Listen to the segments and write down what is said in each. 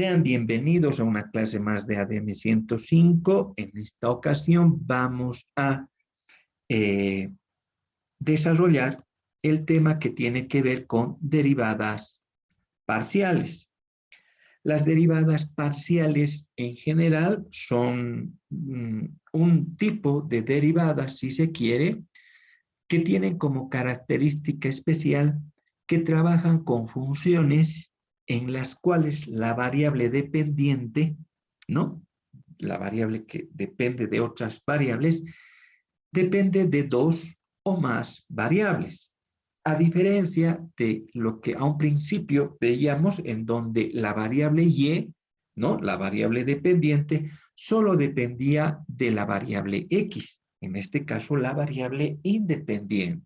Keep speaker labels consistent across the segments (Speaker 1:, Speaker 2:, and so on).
Speaker 1: Sean bienvenidos a una clase más de ADM 105. En esta ocasión vamos a desarrollar el tema que tiene que ver con derivadas parciales. Las derivadas parciales en general son un tipo de derivadas, si se quiere, que tienen como característica especial que trabajan con funciones en las cuales la variable dependiente, ¿no? La variable que depende de otras variables, depende de dos o más variables. A diferencia de lo que a un principio veíamos en donde la variable y, ¿no? La variable dependiente solo dependía de la variable x. En este caso, la variable independiente.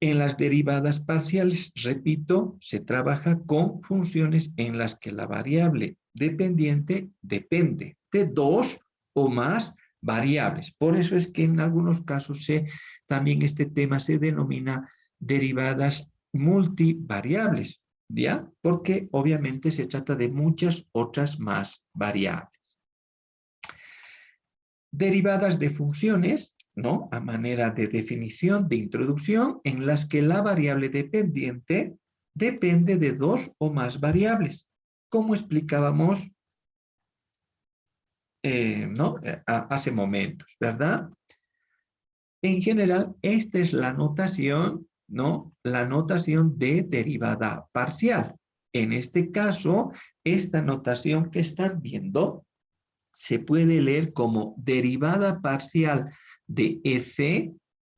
Speaker 1: En las derivadas parciales, repito, se trabaja con funciones en las que la variable dependiente depende de dos o más variables. Por eso es que en algunos casos también este tema se denomina derivadas multivariables, ¿ya? Porque obviamente se trata de muchas otras más variables. Derivadas de funciones, ¿no? A manera de definición, de introducción, en las que la variable dependiente depende de dos o más variables, como explicábamos ¿no? Hace momentos, ¿verdad? En general, esta es la notación, ¿no? La notación de derivada parcial. En este caso, esta notación que están viendo se puede leer como derivada parcial de f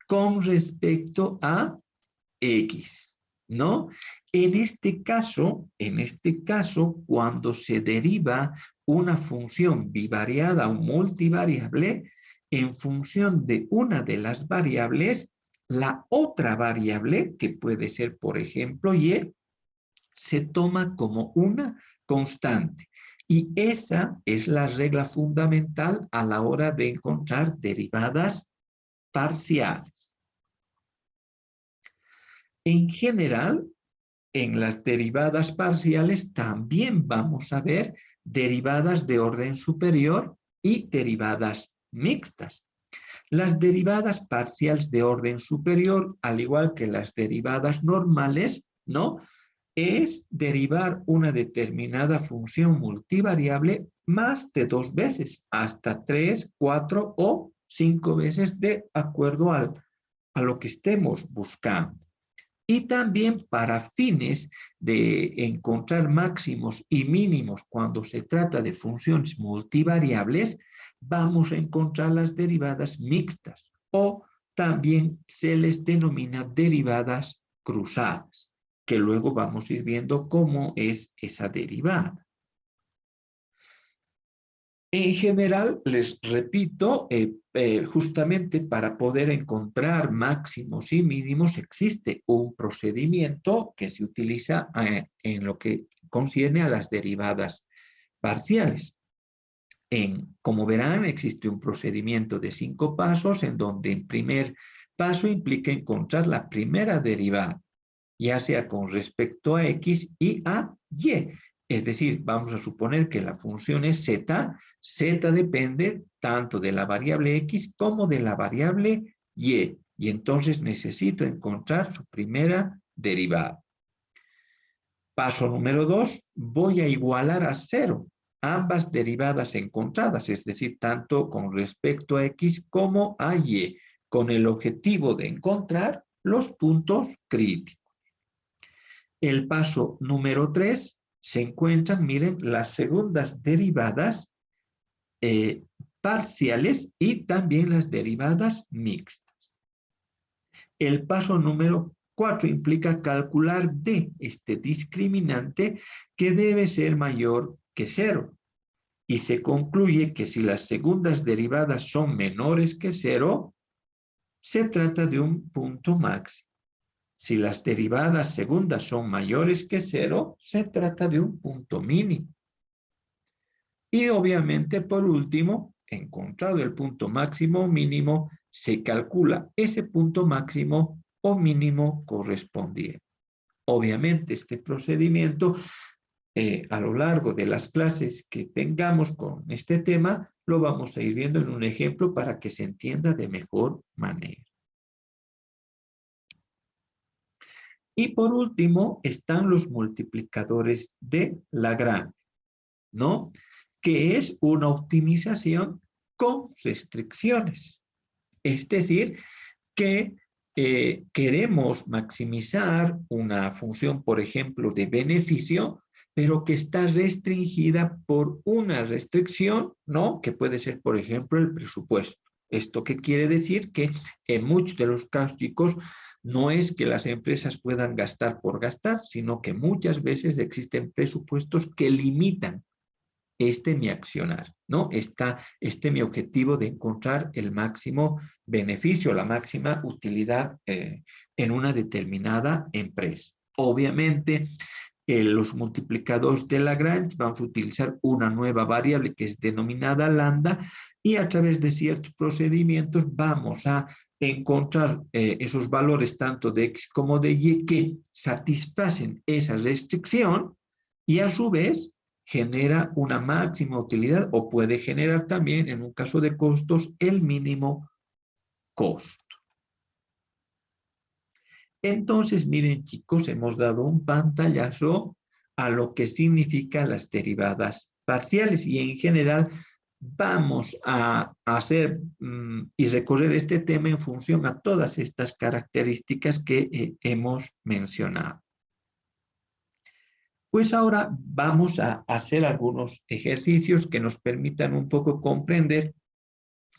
Speaker 1: con respecto a x, ¿no? En este caso, cuando se deriva una función bivariada o multivariable, en función de una de las variables, la otra variable, que puede ser, por ejemplo, y, se toma como una constante. Y esa es la regla fundamental a la hora de encontrar derivadas parciales. En general, en las derivadas parciales también vamos a ver derivadas de orden superior y derivadas mixtas. Las derivadas parciales de orden superior, al igual que las derivadas normales, ¿no? Es derivar una determinada función multivariable más de 2 veces, hasta 3, 4 o 5 veces de acuerdo a lo que estemos buscando. Y también para fines de encontrar máximos y mínimos cuando se trata de funciones multivariables, vamos a encontrar las derivadas mixtas o también se les denomina derivadas cruzadas, que luego vamos a ir viendo cómo es esa derivada. En general, les repito, justamente para poder encontrar máximos y mínimos existe un procedimiento que se utiliza en lo que concierne a las derivadas parciales. Como verán, existe un procedimiento de 5 pasos en donde el primer paso implica encontrar la primera derivada, ya sea con respecto a x y a y. Es decir, vamos a suponer que la función es z. Z depende tanto de la variable x como de la variable y. Y entonces necesito encontrar su primera derivada. Paso número 2, voy a igualar a 0 ambas derivadas encontradas, es decir, tanto con respecto a x como a y, con el objetivo de encontrar los puntos críticos. El paso número 3 se encuentran, miren, las segundas derivadas parciales y también las derivadas mixtas. El paso número 4 implica calcular d, este discriminante, que debe ser mayor que 0. Y se concluye que si las segundas derivadas son menores que 0, se trata de un punto máximo. Si las derivadas segundas son mayores que 0, se trata de un punto mínimo. Y obviamente, por último, encontrado el punto máximo o mínimo, se calcula ese punto máximo o mínimo correspondiente. Obviamente, este procedimiento a lo largo de las clases que tengamos con este tema, lo vamos a ir viendo en un ejemplo para que se entienda de mejor manera. Y por último están los multiplicadores de Lagrange, ¿no? Que es una optimización con restricciones. Es decir, que queremos maximizar una función, por ejemplo, de beneficio, pero que está restringida por una restricción, ¿no? Que puede ser, por ejemplo, el presupuesto. ¿Esto qué quiere decir? Que en muchos de los casos, chicos, no es que las empresas puedan gastar por gastar, sino que muchas veces existen presupuestos que limitan mi accionar, ¿no? Mi objetivo de encontrar el máximo beneficio, la máxima utilidad en una determinada empresa. Obviamente, los multiplicadores de Lagrange vamos a utilizar una nueva variable que es denominada lambda y a través de ciertos procedimientos vamos a encontrar esos valores tanto de X como de Y que satisfacen esa restricción y a su vez genera una máxima utilidad o puede generar también, en un caso de costos, el mínimo costo. Entonces, miren chicos, hemos dado un pantallazo a lo que significan las derivadas parciales y en general vamos a hacer y recorrer este tema en función a todas estas características que hemos mencionado. Pues ahora vamos a hacer algunos ejercicios que nos permitan un poco comprender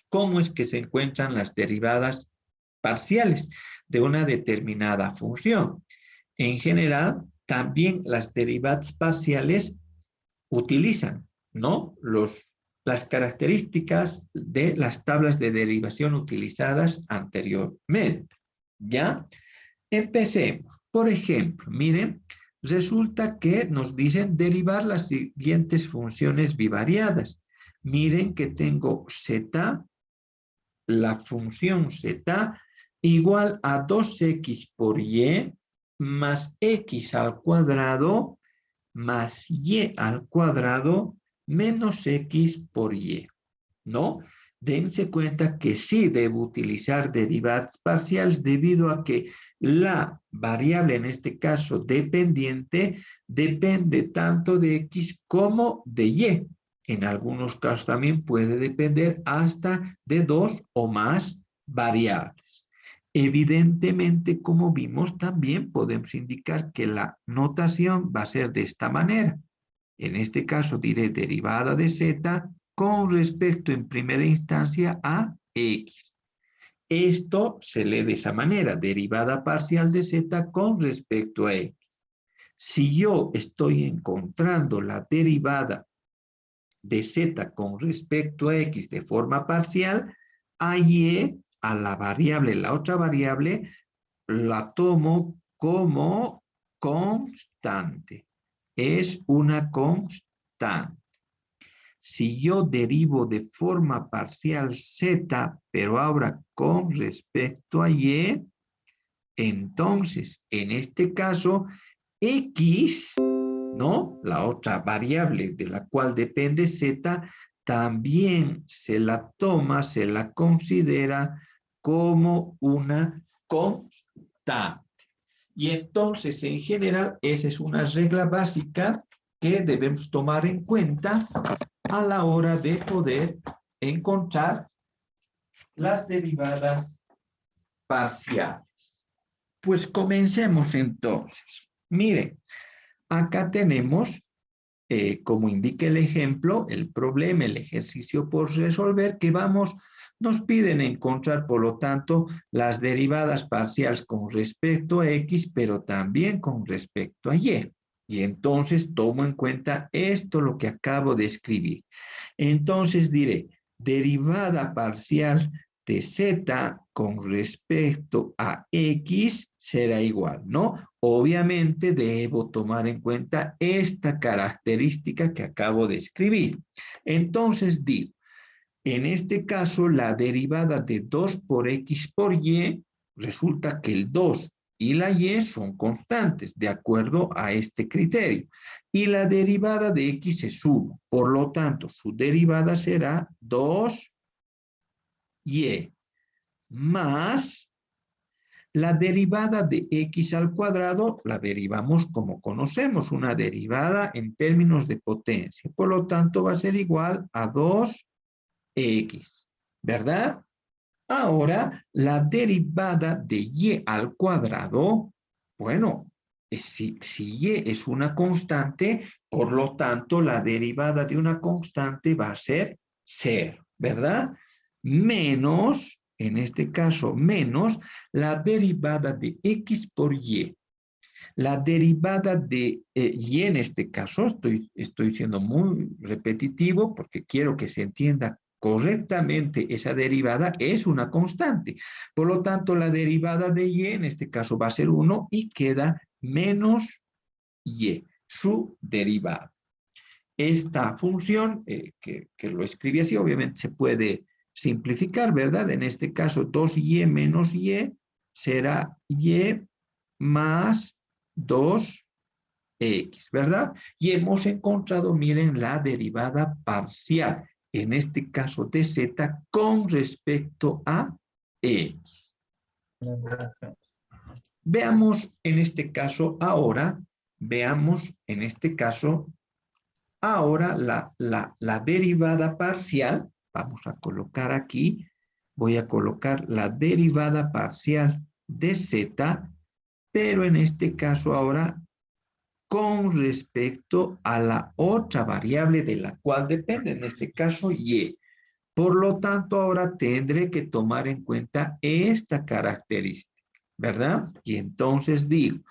Speaker 1: cómo es que se encuentran las derivadas parciales de una determinada función. En general, también las derivadas parciales utilizan, ¿no? Las características de las tablas de derivación utilizadas anteriormente. ¿Ya? Empecemos. Por ejemplo, miren, resulta que nos dicen derivar las siguientes funciones bivariadas. Miren que tengo z, la función z, igual a 2x por y más x al cuadrado más y al cuadrado menos x por y, ¿no? Dense cuenta que sí debo utilizar derivadas parciales debido a que la variable, en este caso dependiente, depende tanto de x como de y. En algunos casos también puede depender hasta de 2 o más variables. Evidentemente, como vimos, también podemos indicar que la notación va a ser de esta manera. En este caso diré derivada de z con respecto en primera instancia a x. Esto se lee de esa manera, derivada parcial de z con respecto a x. Si yo estoy encontrando la derivada de z con respecto a x de forma parcial, a y, a la variable, la otra variable, la tomo como constante. Es una constante. Si yo derivo de forma parcial z, pero ahora con respecto a y, entonces, en este caso, x, ¿no? La otra variable de la cual depende z, también se la toma, se la considera como una constante. Y entonces, en general, esa es una regla básica que debemos tomar en cuenta a la hora de poder encontrar las derivadas parciales. Pues comencemos entonces. Miren, acá tenemos, como indica el ejemplo, el problema, el ejercicio por resolver, que nos piden encontrar, por lo tanto, las derivadas parciales con respecto a x, pero también con respecto a y. Y entonces tomo en cuenta esto, lo que acabo de escribir. Entonces diré, derivada parcial de z con respecto a x será igual, ¿no? Obviamente debo tomar en cuenta esta característica que acabo de escribir. Entonces digo, en este caso la derivada de 2 por x por y, resulta que el 2 y la y son constantes, de acuerdo a este criterio. Y la derivada de x es 1. Por lo tanto, su derivada será 2y más la derivada de x al cuadrado, la derivamos como conocemos, una derivada en términos de potencia. Por lo tanto, va a ser igual a 2x, ¿verdad? Ahora, la derivada de y al cuadrado, bueno, si y es una constante, por lo tanto, la derivada de una constante va a ser 0, ¿verdad? Menos, en este caso, menos la derivada de x por y. La derivada de y en este caso, estoy siendo muy repetitivo porque quiero que se entienda correctamente esa derivada, es una constante. Por lo tanto, la derivada de y en este caso va a ser 1 y queda menos y, su derivada. Esta función, que lo escribí así, obviamente se puede simplificar, ¿verdad? En este caso, 2y menos y será y más 2x, ¿verdad? Y hemos encontrado, miren, la derivada parcial, en este caso de z, con respecto a x. Veamos en este caso ahora, la derivada parcial. Vamos a colocar aquí, voy a colocar la derivada parcial de z, pero en este caso ahora con respecto a la otra variable de la cual depende, en este caso y. Por lo tanto, ahora tendré que tomar en cuenta esta característica, ¿verdad? Y entonces digo,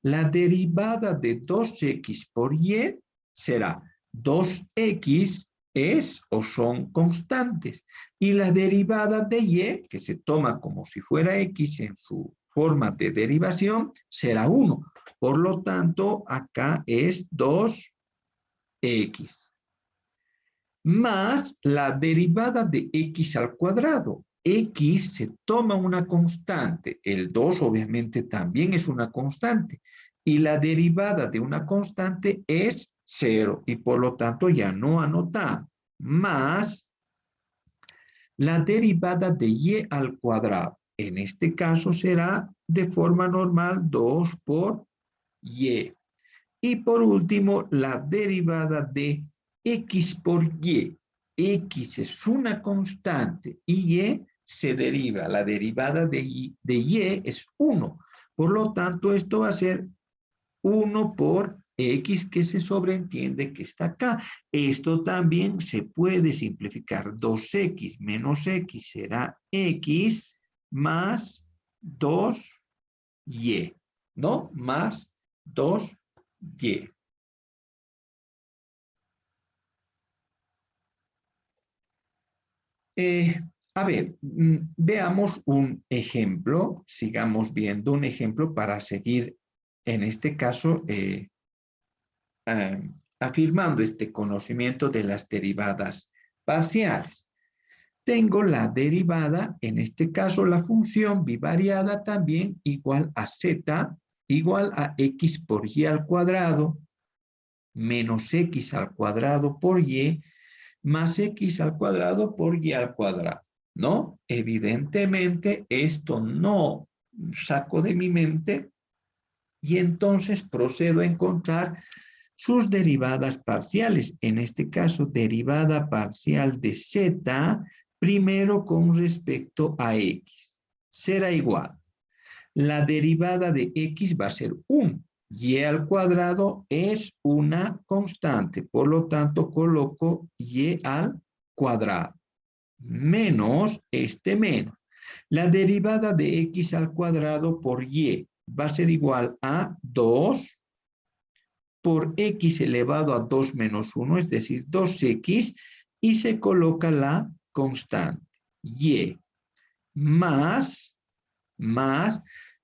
Speaker 1: la derivada de 2x por y será 2x es o son constantes. Y la derivada de y, que se toma como si fuera x en su forma de derivación, será 1. Por lo tanto, acá es 2x. Más la derivada de x al cuadrado. X se toma una constante. El 2 obviamente también es una constante. Y la derivada de una constante es 0. Y por lo tanto ya no anotamos. Más la derivada de y al cuadrado. En este caso será de forma normal 2 por y. Y por último, la derivada de x por y. X es una constante y y se deriva. La derivada de y es 1. Por lo tanto, esto va a ser 1 por x, que se sobreentiende que está acá. Esto también se puede simplificar. 2x menos x será x más 2y, ¿no? Más 2y. A ver, veamos un ejemplo, sigamos viendo un ejemplo para seguir, en este caso, afirmando este conocimiento de las derivadas parciales. Tengo la derivada, en este caso la función bivariada también igual a z, igual a x por y al cuadrado, menos x al cuadrado por y, más x al cuadrado por y al cuadrado, ¿no? Evidentemente, esto no saco de mi mente y entonces procedo a encontrar sus derivadas parciales. En este caso, derivada parcial de z, primero con respecto a x. Será igual. La derivada de x va a ser 1. Y al cuadrado es una constante, por lo tanto coloco y al cuadrado, menos este menos. La derivada de x al cuadrado por y va a ser igual a 2 por x elevado a 2 menos 1, es decir, 2x, y se coloca la constante y más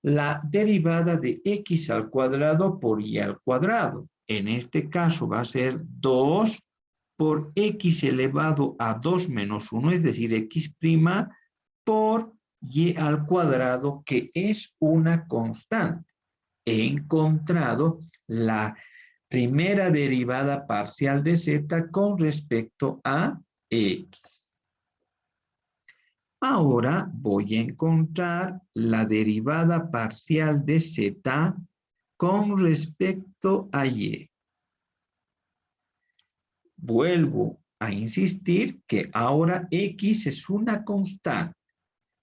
Speaker 1: la derivada de x al cuadrado por y al cuadrado. En este caso va a ser 2 por x elevado a 2 menos 1, es decir, x' por y al cuadrado, que es una constante. He encontrado la primera derivada parcial de z con respecto a x. Ahora voy a encontrar la derivada parcial de z con respecto a y. Vuelvo a insistir que ahora x es una constante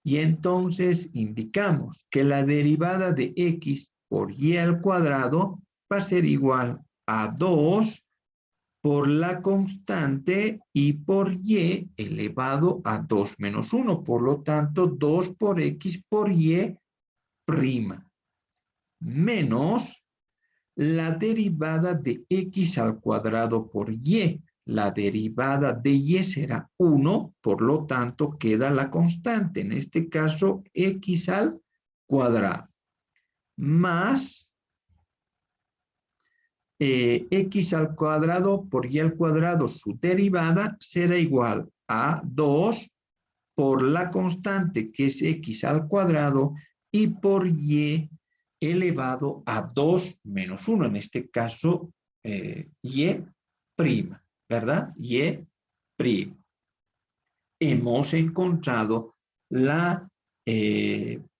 Speaker 1: y entonces indicamos que la derivada de x por y al cuadrado va a ser igual a 2 por la constante y por y elevado a 2 menos 1. Por lo tanto, 2 por x por y prima menos la derivada de x al cuadrado por y. La derivada de y será 1, por lo tanto queda la constante, en este caso x al cuadrado, más x al cuadrado por y al cuadrado, su derivada será igual a 2 por la constante, que es x al cuadrado, y por y elevado a 2 menos 1, en este caso y prima, ¿verdad? Y prima. Hemos encontrado la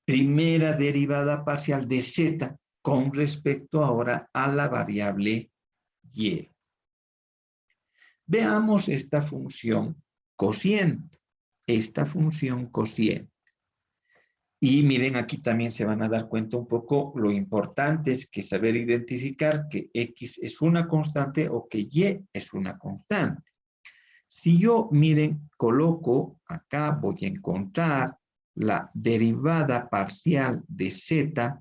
Speaker 1: primera derivada parcial de z con respecto ahora a la variable y. Veamos esta función cociente. Esta función cociente. Y miren, aquí también se van a dar cuenta un poco lo importante es que saber identificar que x es una constante o que y es una constante. Si yo, miren, coloco acá, voy a encontrar la derivada parcial de z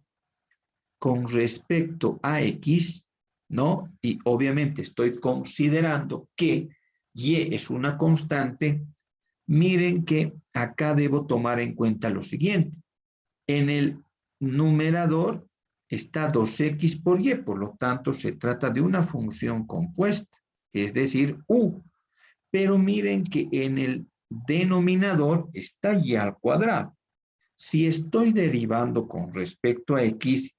Speaker 1: con respecto a x, ¿no? Y obviamente estoy considerando que y es una constante. Miren que acá debo tomar en cuenta lo siguiente. En el numerador está 2x por y, por lo tanto se trata de una función compuesta, es decir, u. Pero miren que en el denominador está y al cuadrado. Si estoy derivando con respecto a x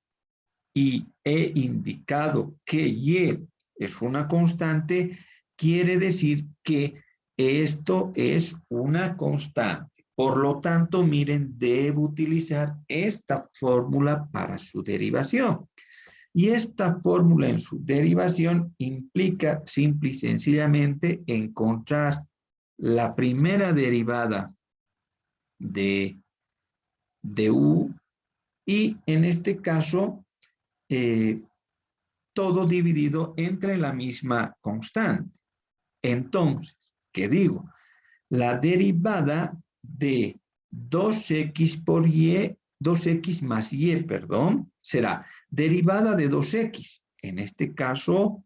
Speaker 1: y he indicado que y es una constante, quiere decir que esto es una constante. Por lo tanto, miren, debo utilizar esta fórmula para su derivación. Y esta fórmula en su derivación implica simple y sencillamente encontrar la primera derivada de u y en este caso todo dividido entre la misma constante. Entonces, ¿qué digo? La derivada de 2x por y, 2x más y, perdón, será derivada de 2x, en este caso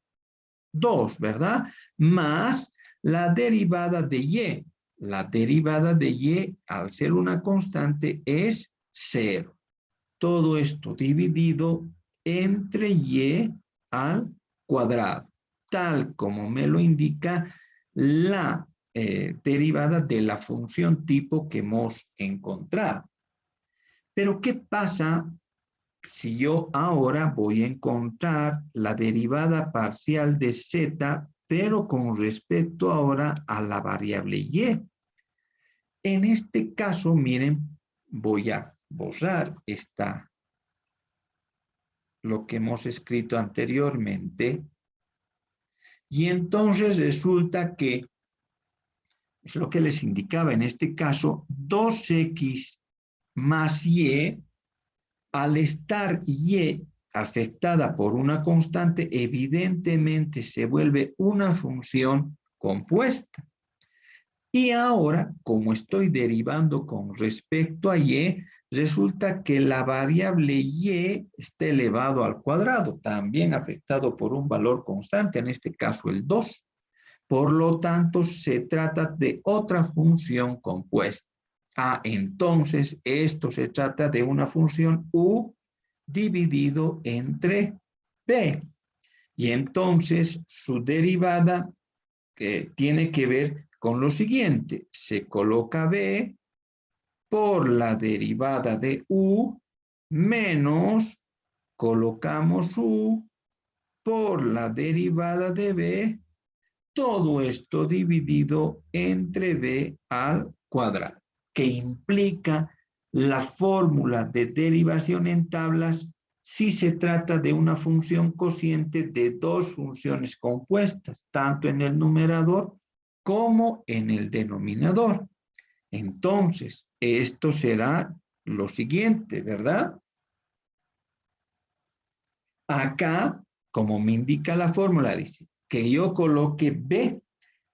Speaker 1: 2, ¿verdad? Más la derivada de y. La derivada de y, al ser una constante, es 0. Todo esto dividido entre y al cuadrado, tal como me lo indica la derivada de la función tipo que hemos encontrado. Pero ¿qué pasa si yo ahora voy a encontrar la derivada parcial de z, pero con respecto ahora a la variable y? En este caso, miren, voy a borrar lo que hemos escrito anteriormente, y entonces resulta que es lo que les indicaba en este caso, 2x más y, al estar y afectada por una constante, evidentemente se vuelve una función compuesta. Y ahora, como estoy derivando con respecto a y, resulta que la variable y está elevado al cuadrado, también afectado por un valor constante, en este caso el 2. Por lo tanto, se trata de otra función compuesta. Entonces, esto se trata de una función u dividido entre b. Y entonces, su derivada tiene que ver con lo siguiente. Se coloca b por la derivada de u menos, colocamos u por la derivada de b, todo esto dividido entre b al cuadrado, que implica la fórmula de derivación en tablas si se trata de una función cociente de dos funciones compuestas, tanto en el numerador como en el denominador. Entonces, esto será lo siguiente, ¿verdad? Acá, como me indica la fórmula, dice que yo coloque b.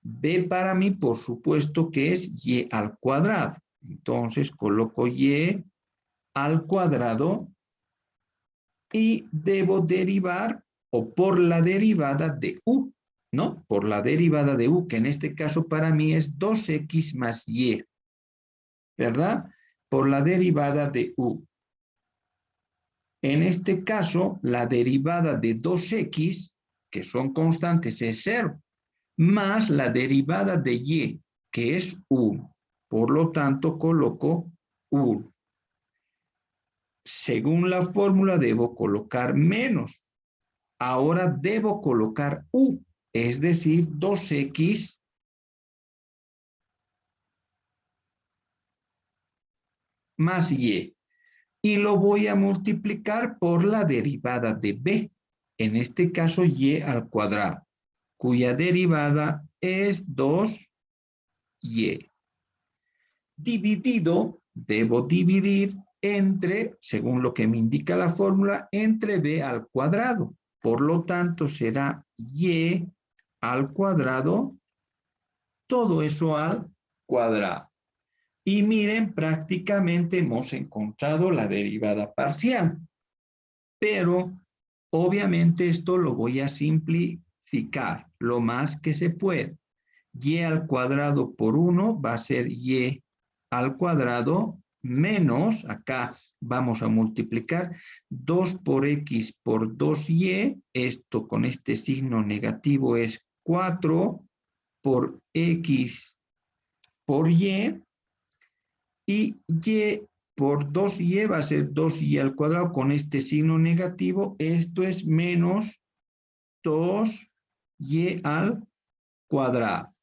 Speaker 1: B para mí, por supuesto, que es y al cuadrado. Entonces, coloco y al cuadrado y debo derivar o por la derivada de u, ¿no? Por la derivada de u, que en este caso para mí es 2x más y, ¿verdad? Por la derivada de u. En este caso, la derivada de 2x, que son constantes, es 0, más la derivada de y, que es 1. Por lo tanto, coloco 1. Según la fórmula, debo colocar menos. Ahora debo colocar u, es decir, 2x más y. Y lo voy a multiplicar por la derivada de b, en este caso y al cuadrado, cuya derivada es 2y. Dividido, debo dividir entre, según lo que me indica la fórmula, entre b al cuadrado. Por lo tanto, será y al cuadrado, todo eso al cuadrado. Y miren, prácticamente hemos encontrado la derivada parcial. Pero, obviamente, esto lo voy a simplificar lo más que se puede. Y al cuadrado por 1 va a ser y al cuadrado menos, acá vamos a multiplicar 2 por x por 2y, esto con este signo negativo es 4 por x por y por 2y va a ser 2y al cuadrado con este signo negativo, esto es menos 2y al cuadrado.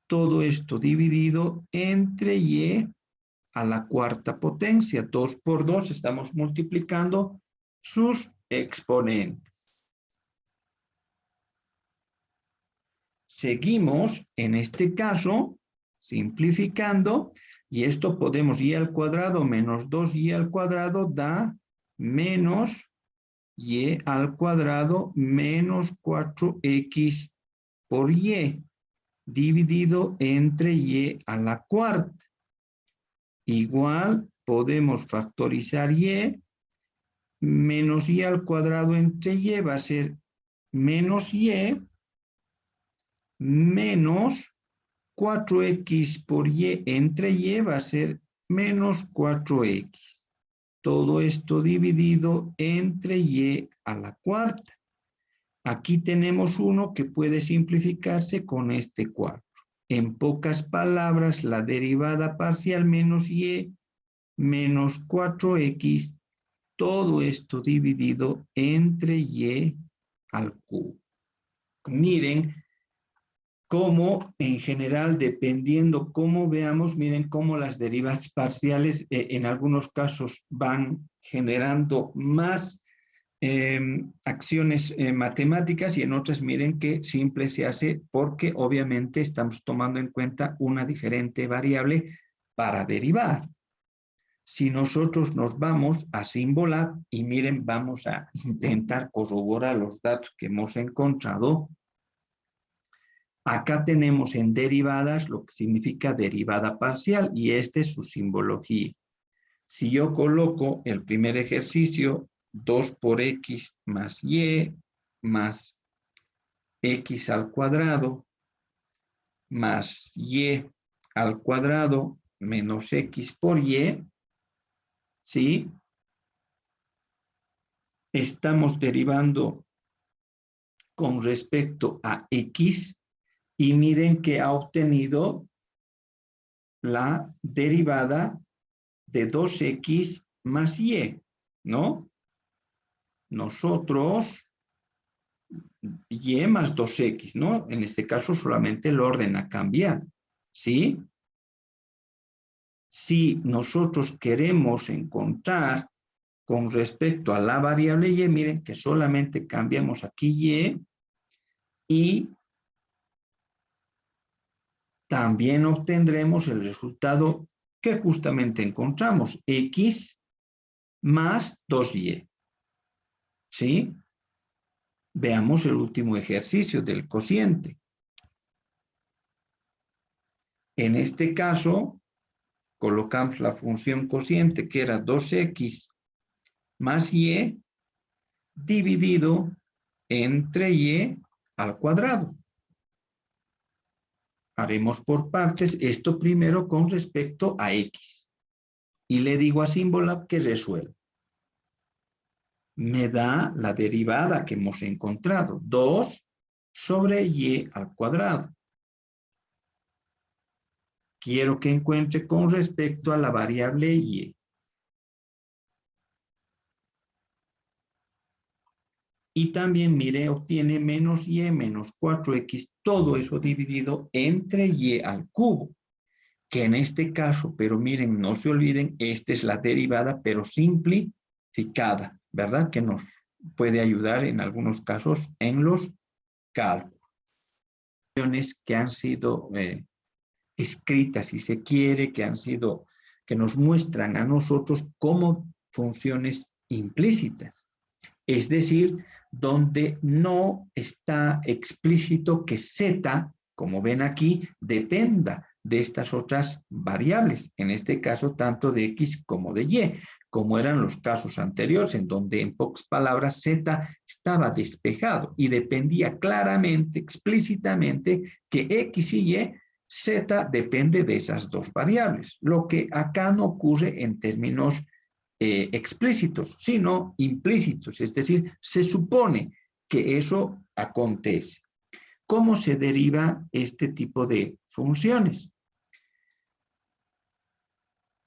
Speaker 1: Todo esto dividido entre y a la cuarta potencia. 2 por 2 estamos multiplicando sus exponentes. Seguimos, en este caso, simplificando, y esto podemos y al cuadrado menos 2y al cuadrado da menos y al cuadrado menos 4x por y, dividido entre y a la cuarta. Igual podemos factorizar y, menos y al cuadrado entre y va a ser menos y menos 4x por y entre y va a ser menos 4x. Todo esto dividido entre y a la cuarta. Aquí tenemos uno que puede simplificarse con este 4. En pocas palabras, la derivada parcial menos y menos 4x, todo esto dividido entre y al cubo. Miren cómo en general, dependiendo cómo veamos, miren cómo las derivadas parciales en algunos casos van generando más acciones matemáticas y en otras miren que simple se hace porque obviamente estamos tomando en cuenta una diferente variable para derivar. Si nosotros nos vamos a simbolar y miren, vamos a intentar corroborar los datos que hemos encontrado. Acá tenemos en derivadas lo que significa derivada parcial y esta es su simbología. Si yo coloco el primer ejercicio, 2 por x más y más x al cuadrado más y al cuadrado menos x por y, ¿sí? Estamos derivando con respecto a x y miren que ha obtenido la derivada de 2x más y, ¿no? Nosotros, y más 2x, ¿no? En este caso solamente el orden ha cambiado, ¿sí? Si nosotros queremos encontrar con respecto a la variable y, miren que solamente cambiamos aquí y también obtendremos el resultado que justamente encontramos, x más 2y. ¿Sí? Veamos el último ejercicio del cociente. En este caso, colocamos la función cociente que era 2x más y dividido entre y al cuadrado. Haremos por partes esto primero con respecto a x. Y le digo a Symbolab que resuelva. Me da la derivada que hemos encontrado, 2 sobre y al cuadrado. Quiero que encuentre con respecto a la variable y. Y también, mire, obtiene menos y menos 4x, todo eso dividido entre y al cubo. Que en este caso, pero miren, no se olviden, esta es la derivada, pero simplificada, ¿verdad? Que nos puede ayudar en algunos casos en los cálculos. Que han sido escritas, si se quiere, que nos muestran a nosotros como funciones implícitas. Es decir, donde no está explícito que z, como ven aquí, dependa de estas otras variables, en este caso tanto de x como de y, como eran los casos anteriores, en donde en pocas palabras z estaba despejado y dependía claramente, explícitamente, que x y y, z depende de esas dos variables, lo que acá no ocurre en términos explícitos, sino implícitos, es decir, se supone que eso acontece. ¿Cómo se deriva este tipo de funciones?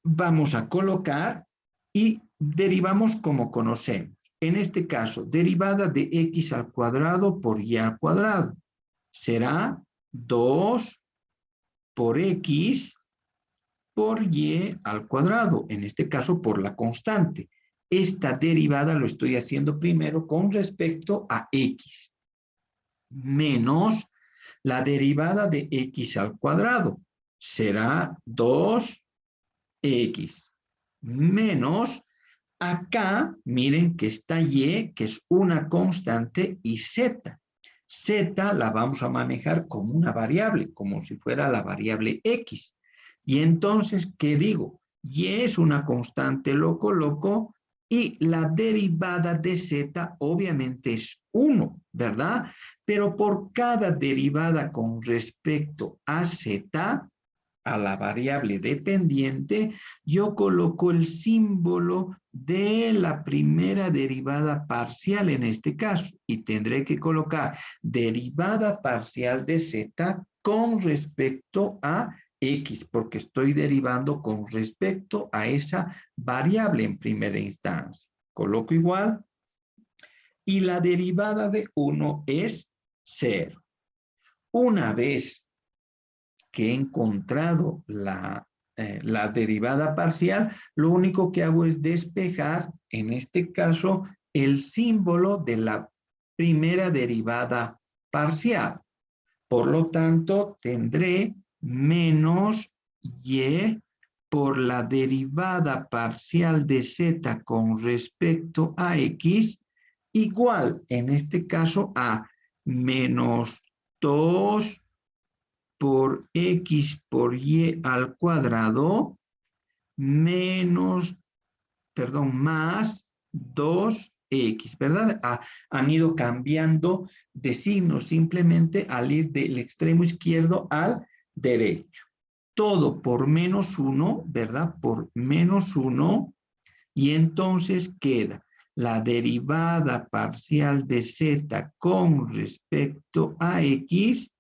Speaker 1: Vamos a colocar y derivamos como conocemos. En este caso, derivada de x al cuadrado por y al cuadrado será 2 por x por y al cuadrado, en este caso por la constante. Esta derivada lo estoy haciendo primero con respecto a x, menos la derivada de x al cuadrado, será 2x, menos, acá, miren que está y, que es una constante, y z. Z la vamos a manejar como una variable, como si fuera la variable x. Y entonces, ¿qué digo? Y es una constante, lo coloco, y la derivada de z obviamente es 1, ¿verdad? Pero por cada derivada con respecto a z, a la variable dependiente, yo coloco el símbolo de la primera derivada parcial en este caso, y tendré que colocar derivada parcial de z con respecto a x, porque estoy derivando con respecto a esa variable en primera instancia. Coloco igual, y la derivada de 1 es 0. Una vez que he encontrado la derivada parcial, lo único que hago es despejar, en este caso, el símbolo de la primera derivada parcial. Por lo tanto, tendré menos y por la derivada parcial de z con respecto a x, igual, en este caso, a menos 2 por x por y al cuadrado menos, perdón, más 2x, ¿verdad? Han ido cambiando de signo simplemente al ir del extremo izquierdo al derecho. Todo por menos 1, ¿verdad? Por menos 1, y entonces queda la derivada parcial de z con respecto a x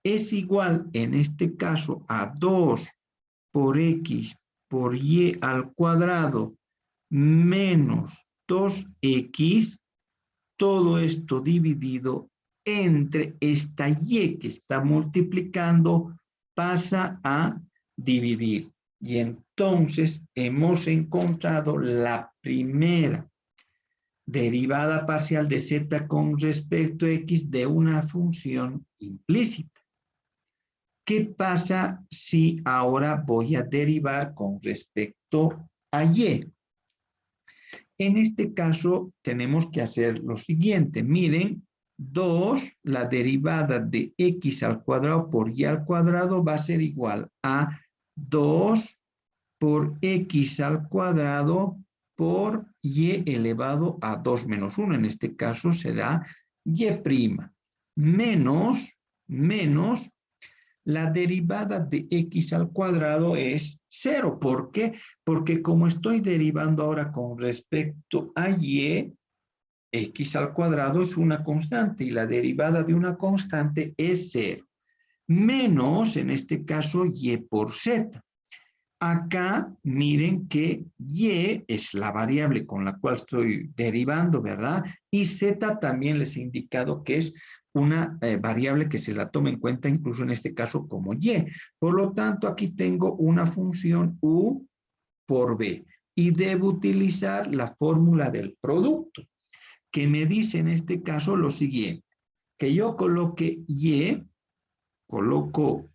Speaker 1: es igual, en este caso, a 2 por x por y al cuadrado menos 2x, todo esto dividido entre esta y que está multiplicando, pasa a dividir. Y entonces hemos encontrado la primera derivada parcial de z con respecto a x de una función implícita. ¿Qué pasa si ahora voy a derivar con respecto a y? En este caso tenemos que hacer lo siguiente. Miren, 2, la derivada de x al cuadrado por y al cuadrado va a ser igual a 2 por x al cuadrado por y elevado a 2 menos 1. En este caso será y' menos la derivada de x al cuadrado es 0. ¿Por qué? Porque como estoy derivando ahora con respecto a y, x al cuadrado es una constante y la derivada de una constante es 0. Menos, en este caso, y por z. Acá miren que y es la variable con la cual estoy derivando, ¿verdad? Y z también les he indicado que es una variable que se la toma en cuenta incluso en este caso como y. Por lo tanto, aquí tengo una función u por b y debo utilizar la fórmula del producto, que me dice en este caso lo siguiente, que yo coloque y, coloco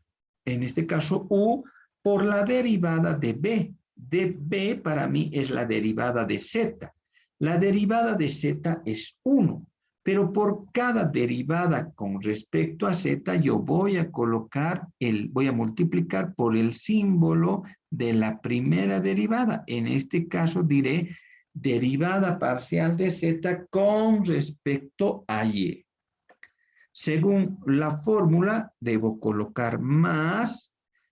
Speaker 1: en este caso u, por la derivada de b. De b para mí es la derivada de z. La derivada de z es 1, pero por cada derivada con respecto a z yo voy a colocar, voy a multiplicar por el símbolo de la primera derivada. En este caso diré derivada parcial de z con respecto a y. Según la fórmula, debo colocar más,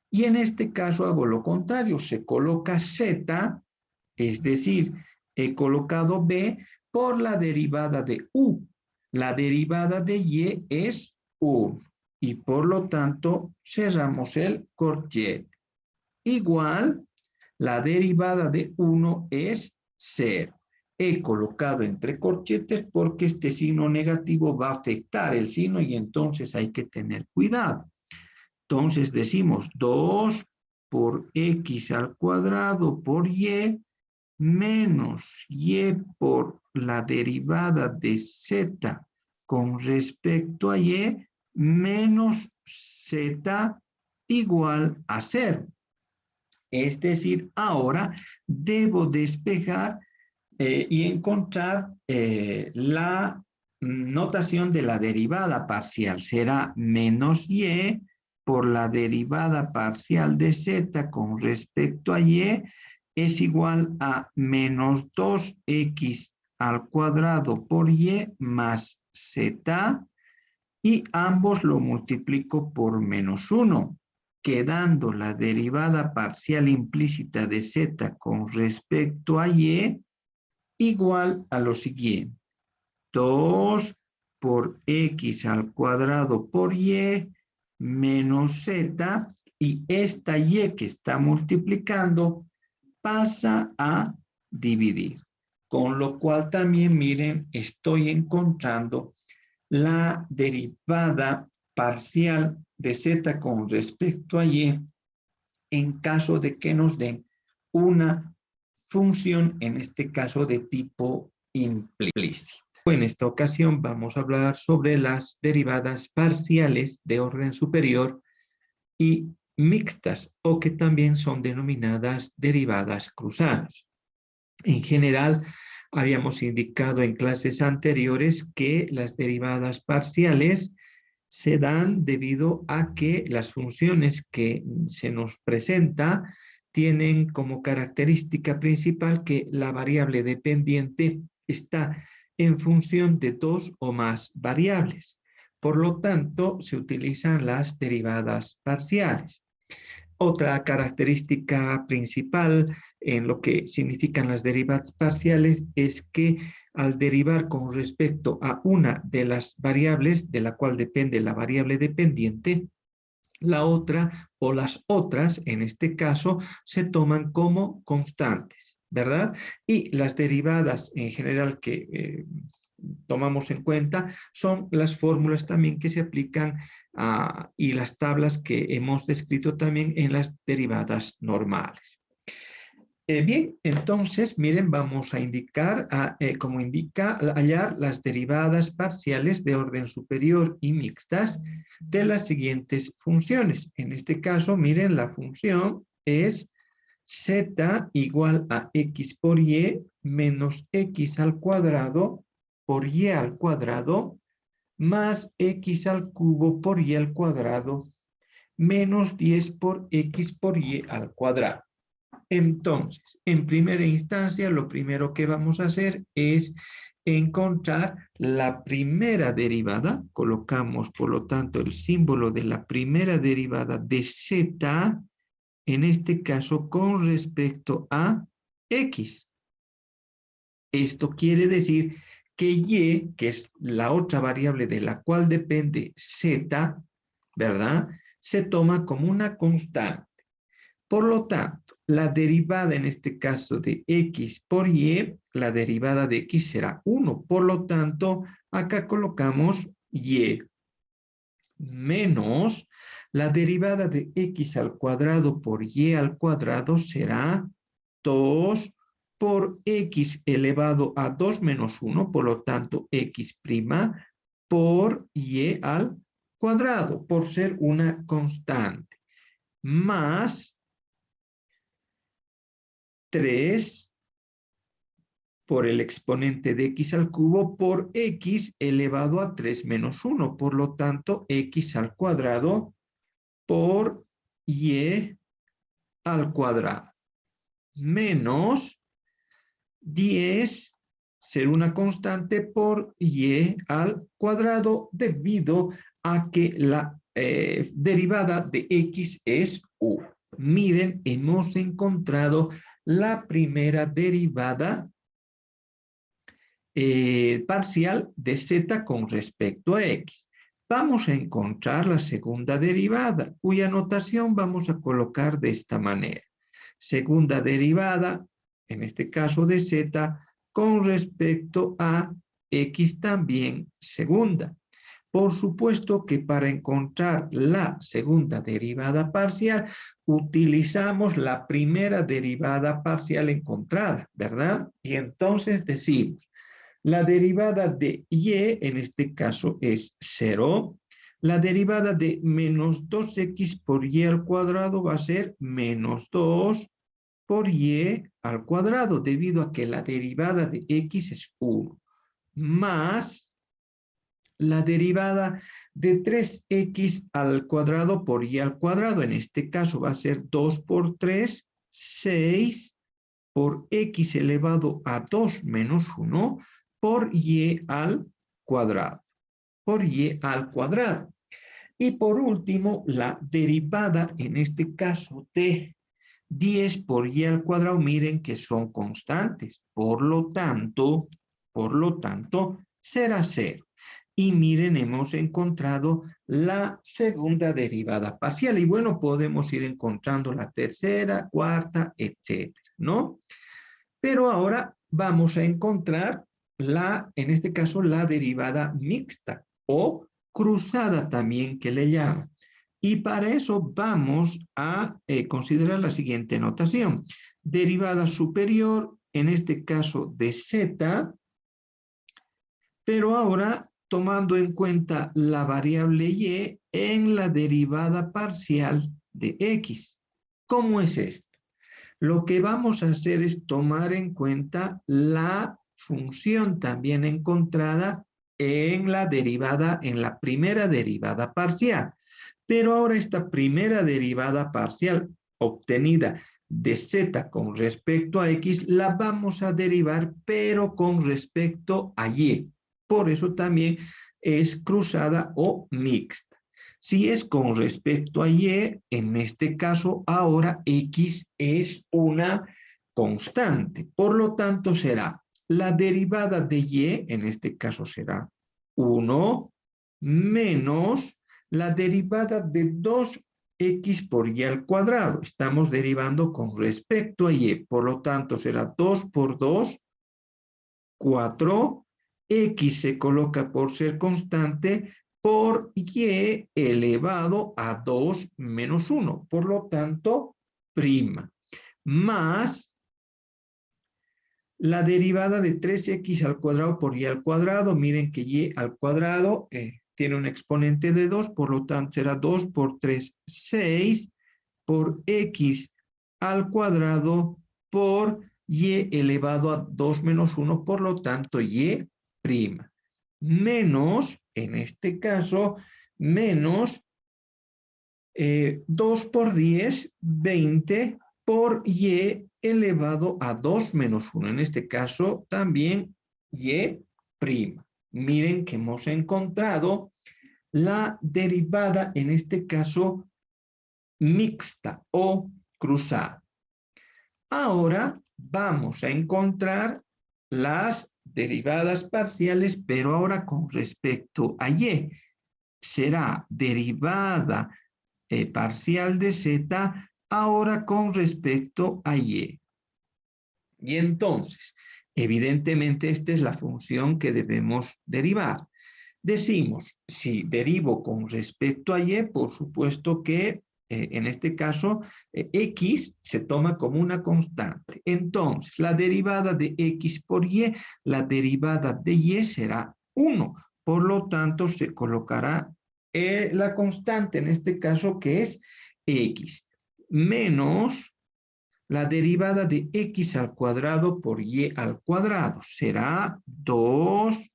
Speaker 1: y en este caso hago lo contrario, se coloca z, es decir, he colocado b por la derivada de u. La derivada de y es 1, y por lo tanto cerramos el corchet. Igual, la derivada de 1 es 0. He colocado entre corchetes porque este signo negativo va a afectar el signo y entonces hay que tener cuidado. Entonces decimos 2 por x al cuadrado por y menos y por la derivada de z con respecto a y menos z igual a 0. Es decir, ahora debo despejar y encontrar la notación de la derivada parcial. Será menos y por la derivada parcial de z con respecto a y es igual a menos 2x al cuadrado por y más z, y ambos lo multiplico por menos 1. Quedando la derivada parcial implícita de z con respecto a y igual a lo siguiente. 2 por x al cuadrado por y menos z, y esta y que está multiplicando pasa a dividir. Con lo cual también, miren, estoy encontrando la derivada parcial de z con respecto a y en caso de que nos den una función, en este caso de tipo implícito. En esta ocasión vamos a hablar sobre las derivadas parciales de orden superior y mixtas, o que también son denominadas derivadas cruzadas. En general, habíamos indicado en clases anteriores que las derivadas parciales se dan debido a que las funciones que se nos presenta tienen como característica principal que la variable dependiente está en función de dos o más variables. Por lo tanto, se utilizan las derivadas parciales. Otra característica principal en lo que significan las derivadas parciales es que al derivar con respecto a una de las variables de la cual depende la variable dependiente, La otra o las otras, en este caso, se toman como constantes, ¿verdad? Y las derivadas en general que tomamos en cuenta son las fórmulas también que se aplican y las tablas que hemos descrito también en las derivadas normales. Bien, entonces, miren, vamos a indicar, como indica, hallar las derivadas parciales de orden superior y mixtas de las siguientes funciones. En este caso, miren, la función es z igual a x por y menos x al cuadrado por y al cuadrado más x al cubo por y al cuadrado menos 10 por x por y al cuadrado. Entonces, en primera instancia, lo primero que vamos a hacer es encontrar la primera derivada. Colocamos, por lo tanto, el símbolo de la primera derivada de z, en este caso, con respecto a x. Esto quiere decir que y, que es la otra variable de la cual depende z, ¿verdad? Se toma como una constante. Por lo tanto, la derivada en este caso de x por y, la derivada de x será 1. Por lo tanto, acá colocamos y menos la derivada de x al cuadrado por y al cuadrado será 2 por x elevado a 2 menos 1, por lo tanto, x' por y al cuadrado, por ser una constante, más 3 por el exponente de x al cubo por x elevado a 3 menos 1. Por lo tanto, x al cuadrado por y al cuadrado. Menos 10 ser una constante por y al cuadrado debido a que la derivada de x es 1. Miren, hemos encontrado la primera derivada parcial de z con respecto a x. Vamos a encontrar la segunda derivada, cuya notación vamos a colocar de esta manera. Segunda derivada, en este caso de z, con respecto a x también segunda. Por supuesto que para encontrar la segunda derivada parcial, utilizamos la primera derivada parcial encontrada, ¿verdad? Y entonces decimos, la derivada de y, en este caso, es 0. La derivada de menos 2x por y al cuadrado va a ser menos 2 por y al cuadrado, debido a que la derivada de x es 1, más la derivada de 3x al cuadrado por y al cuadrado. En este caso va a ser 2 por 3, 6 por x elevado a 2 menos 1 por y al cuadrado. Por y al cuadrado. Y por último, la derivada, en este caso, de 10 por y al cuadrado, miren que son constantes. Por lo tanto, será 0. Y miren, hemos encontrado la segunda derivada parcial. Y bueno, podemos ir encontrando la tercera, cuarta, etcétera, ¿no? Pero ahora vamos a encontrar en este caso, la derivada mixta o cruzada también que le llaman. Y para eso vamos a considerar la siguiente notación. Derivada superior, en este caso de z, pero ahora tomando en cuenta la variable y en la derivada parcial de x. ¿Cómo es esto? Lo que vamos a hacer es tomar en cuenta la función también encontrada en la derivada, en la primera derivada parcial. Pero ahora esta primera derivada parcial obtenida de z con respecto a x la vamos a derivar, pero con respecto a y. Por eso también es cruzada o mixta. Si es con respecto a y, en este caso ahora x es una constante. Por lo tanto será la derivada de y, en este caso será 1, menos la derivada de 2 x por y al cuadrado. Estamos derivando con respecto a y. Por lo tanto, será 2 por 2, 4. X se coloca por ser constante por y elevado a 2 menos 1. Por lo tanto, prima. Más la derivada de 3x al cuadrado por y al cuadrado. Miren que y al cuadrado tiene un exponente de 2, por lo tanto será 2 por 3, 6 por x al cuadrado por y elevado a 2 menos 1, por lo tanto y prima. Menos, en este caso, menos 2 por 10, 20 por y elevado a 2 menos 1. En este caso también y prima. Miren que hemos encontrado la derivada, en este caso, mixta o cruzada. Ahora vamos a encontrar las derivadas parciales, pero ahora con respecto a y. Será derivada parcial de z ahora con respecto a y. Y entonces, evidentemente, esta es la función que debemos derivar. Decimos, si derivo con respecto a y, por supuesto que en este caso x se toma como una constante. Entonces, la derivada de x por y, la derivada de y será 1. Por lo tanto, se colocará la constante, en este caso, que es x, menos la derivada de x al cuadrado por y al cuadrado. Será 2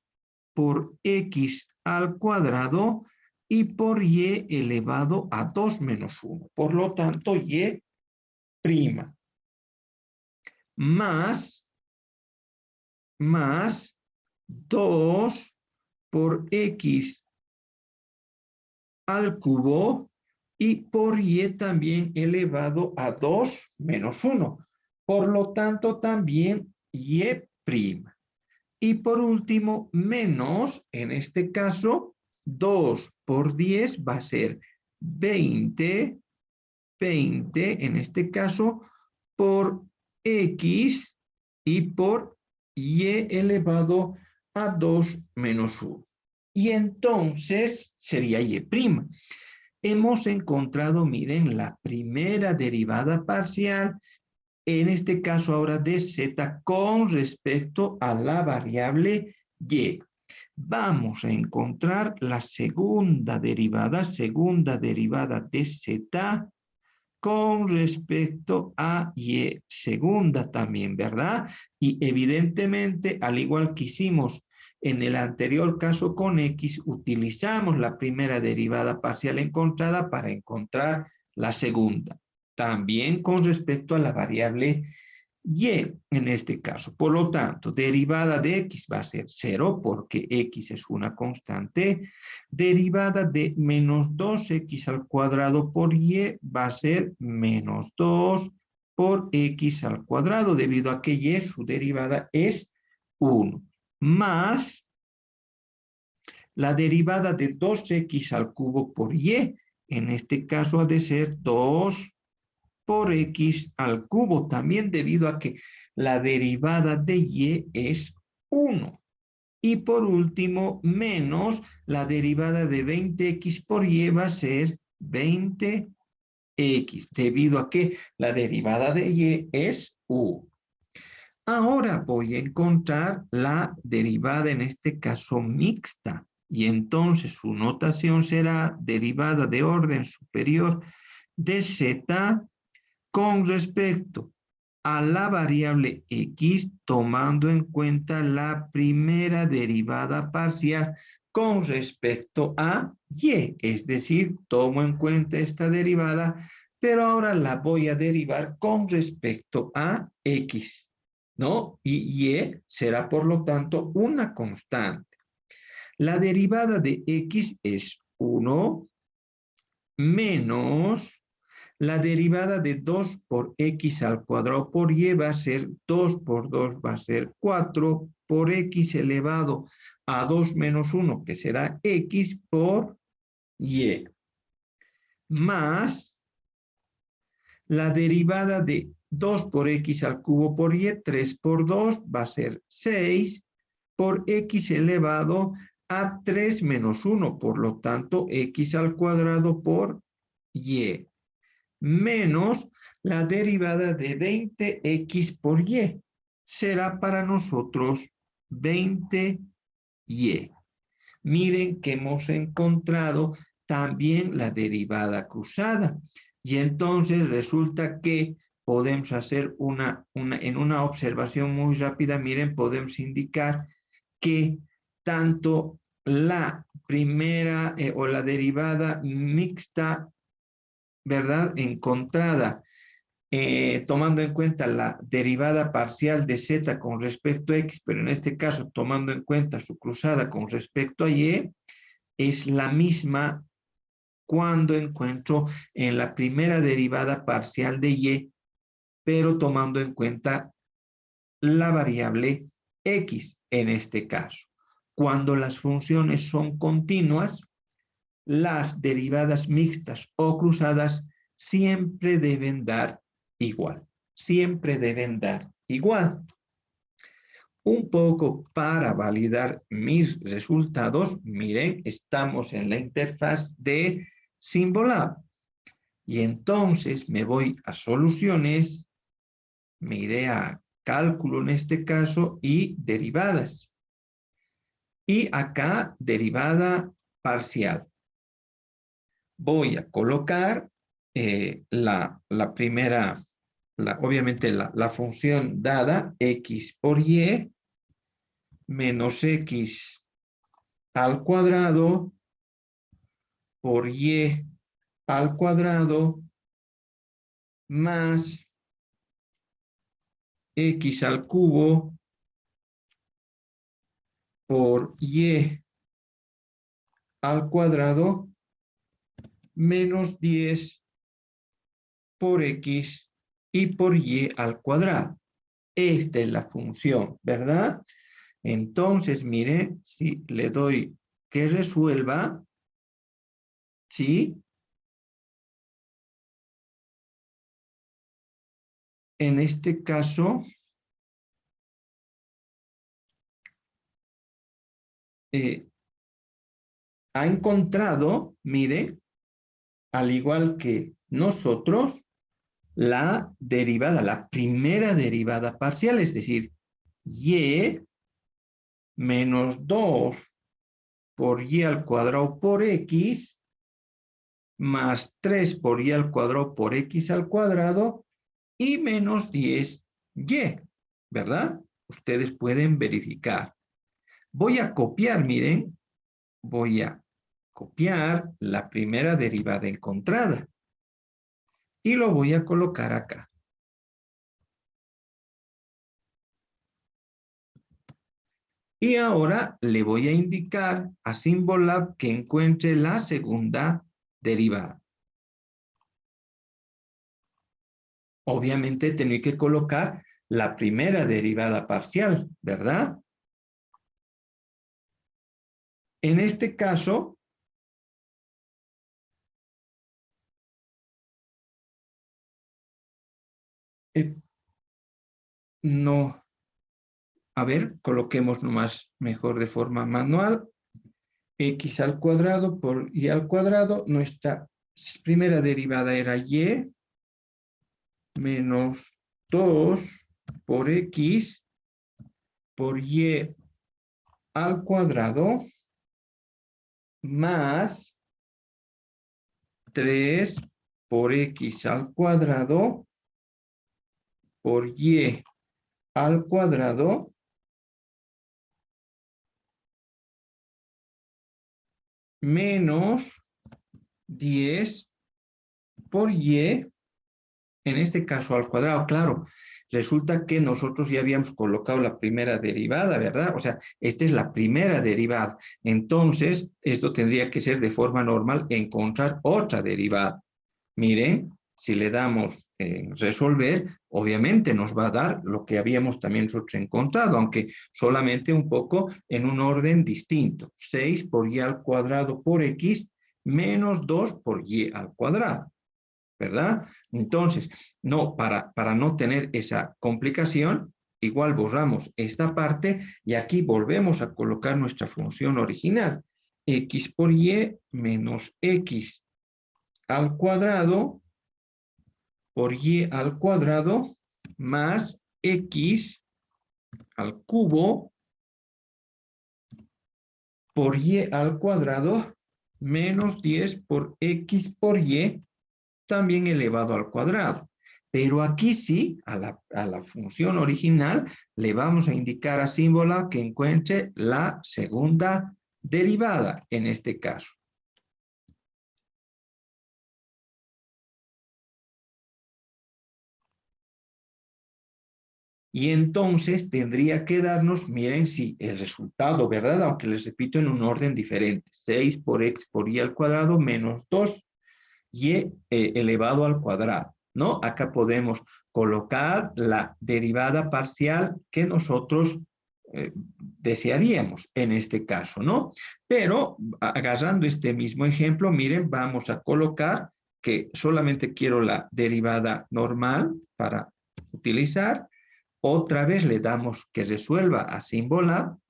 Speaker 1: por x al cuadrado y por y elevado a 2 menos 1. Por lo tanto, y prima. Más 2 por x al cubo y por y también elevado a 2 menos 1. Por lo tanto, también y prima. Y por último, menos, en este caso, 2 por 10 va a ser 20, en este caso, por x y por y elevado a 2 menos 1. Y entonces sería y prima. Hemos encontrado, miren, la primera derivada parcial, en este caso ahora de z con respecto a la variable y. Vamos a encontrar la segunda derivada de z con respecto a y segunda también, ¿verdad? Y evidentemente, al igual que hicimos en el anterior caso con x, utilizamos la primera derivada parcial encontrada para encontrar la segunda. También con respecto a la variable y en este caso. Por lo tanto, derivada de x va a ser 0 porque x es una constante. Derivada de menos 2x al cuadrado por y va a ser menos 2 por x al cuadrado, debido a que y su derivada es 1. Más la derivada de 2x al cubo por y, en este caso ha de ser 2 por x al cubo, también debido a que la derivada de y es 1. Y por último, menos la derivada de 20x por y va a ser 20x, debido a que la derivada de y es 1. Ahora voy a encontrar la derivada, en este caso mixta, y entonces su notación será derivada de orden superior de z con respecto a la variable x, tomando en cuenta la primera derivada parcial con respecto a y, es decir, tomo en cuenta esta derivada, pero ahora la voy a derivar con respecto a x, ¿no? Y será, por lo tanto, una constante. La derivada de x es 1 menos la derivada de 2 por x al cuadrado por y va a ser 2 por 2 va a ser 4 por x elevado a 2 menos 1, que será x por y. más la derivada de 2 por x al cubo por y, 3 por 2 va a ser 6 por x elevado a 3 menos 1, por lo tanto, x al cuadrado por y, menos la derivada de 20x por y. Será para nosotros 20y. Miren que hemos encontrado también la derivada cruzada. Y entonces resulta que podemos hacer en una observación muy rápida, miren, podemos indicar que tanto la primera o la derivada mixta, ¿verdad?, encontrada, tomando en cuenta la derivada parcial de z con respecto a x, pero en este caso tomando en cuenta su cruzada con respecto a y, es la misma cuando encuentro en la primera derivada parcial de y, pero tomando en cuenta la variable x en este caso. Cuando las funciones son continuas, las derivadas mixtas o cruzadas siempre deben dar igual. Siempre deben dar igual. Un poco para validar mis resultados, miren, estamos en la interfaz de Symbolab. Y entonces me voy a soluciones, me iré a cálculo en este caso y derivadas. Y acá derivada parcial. Voy a colocar la primera, obviamente la función dada, x por y, menos x al cuadrado por y al cuadrado más x al cubo por y al cuadrado menos 10 por x y por y al cuadrado. Esta es la función, ¿verdad? Entonces, mire, si le doy que resuelva, ¿sí? En este caso, ha encontrado, mire, al igual que nosotros, la derivada, la primera derivada parcial, es decir, y menos 2 por y al cuadrado por x más 3 por y al cuadrado por x al cuadrado y menos 10y, ¿verdad? Ustedes pueden verificar. Voy a copiar, miren, voy a copiar la primera derivada encontrada y lo voy a colocar acá. Y ahora le voy a indicar a Symbolab que encuentre la segunda derivada. Obviamente tengo que colocar la primera derivada parcial, ¿verdad? En este caso, no. A ver, coloquemos nomás mejor de forma manual. X al cuadrado por y al cuadrado. Nuestra primera derivada era y menos 2 por x por y al cuadrado más 3 por x al cuadrado por y al cuadrado menos 10 por y, en este caso al cuadrado. Claro, resulta que nosotros ya habíamos colocado la primera derivada, ¿verdad? O sea, esta es la primera derivada. Entonces, esto tendría que ser de forma normal encontrar otra derivada. Miren, si le damos resolver, obviamente nos va a dar lo que habíamos también nosotros encontrado, aunque solamente un poco en un orden distinto. 6 por y al cuadrado por x menos 2 por y al cuadrado, ¿verdad? Entonces, no, para no tener esa complicación, igual borramos esta parte y aquí volvemos a colocar nuestra función original. X por y menos x al cuadrado por y al cuadrado más x al cubo por y al cuadrado menos 10 por x por y también elevado al cuadrado. Pero aquí sí, a la función original, le vamos a indicar a símbolo que encuentre la segunda derivada en este caso. Y entonces tendría que darnos, miren, sí, el resultado, ¿verdad? Aunque les repito en un orden diferente. 6 por x por y al cuadrado menos 2 y elevado al cuadrado, ¿no? Acá podemos colocar la derivada parcial que nosotros desearíamos en este caso, ¿no? Pero agarrando este mismo ejemplo, miren, vamos a colocar que solamente quiero la derivada normal para utilizar. Otra vez le damos que resuelva a símbolo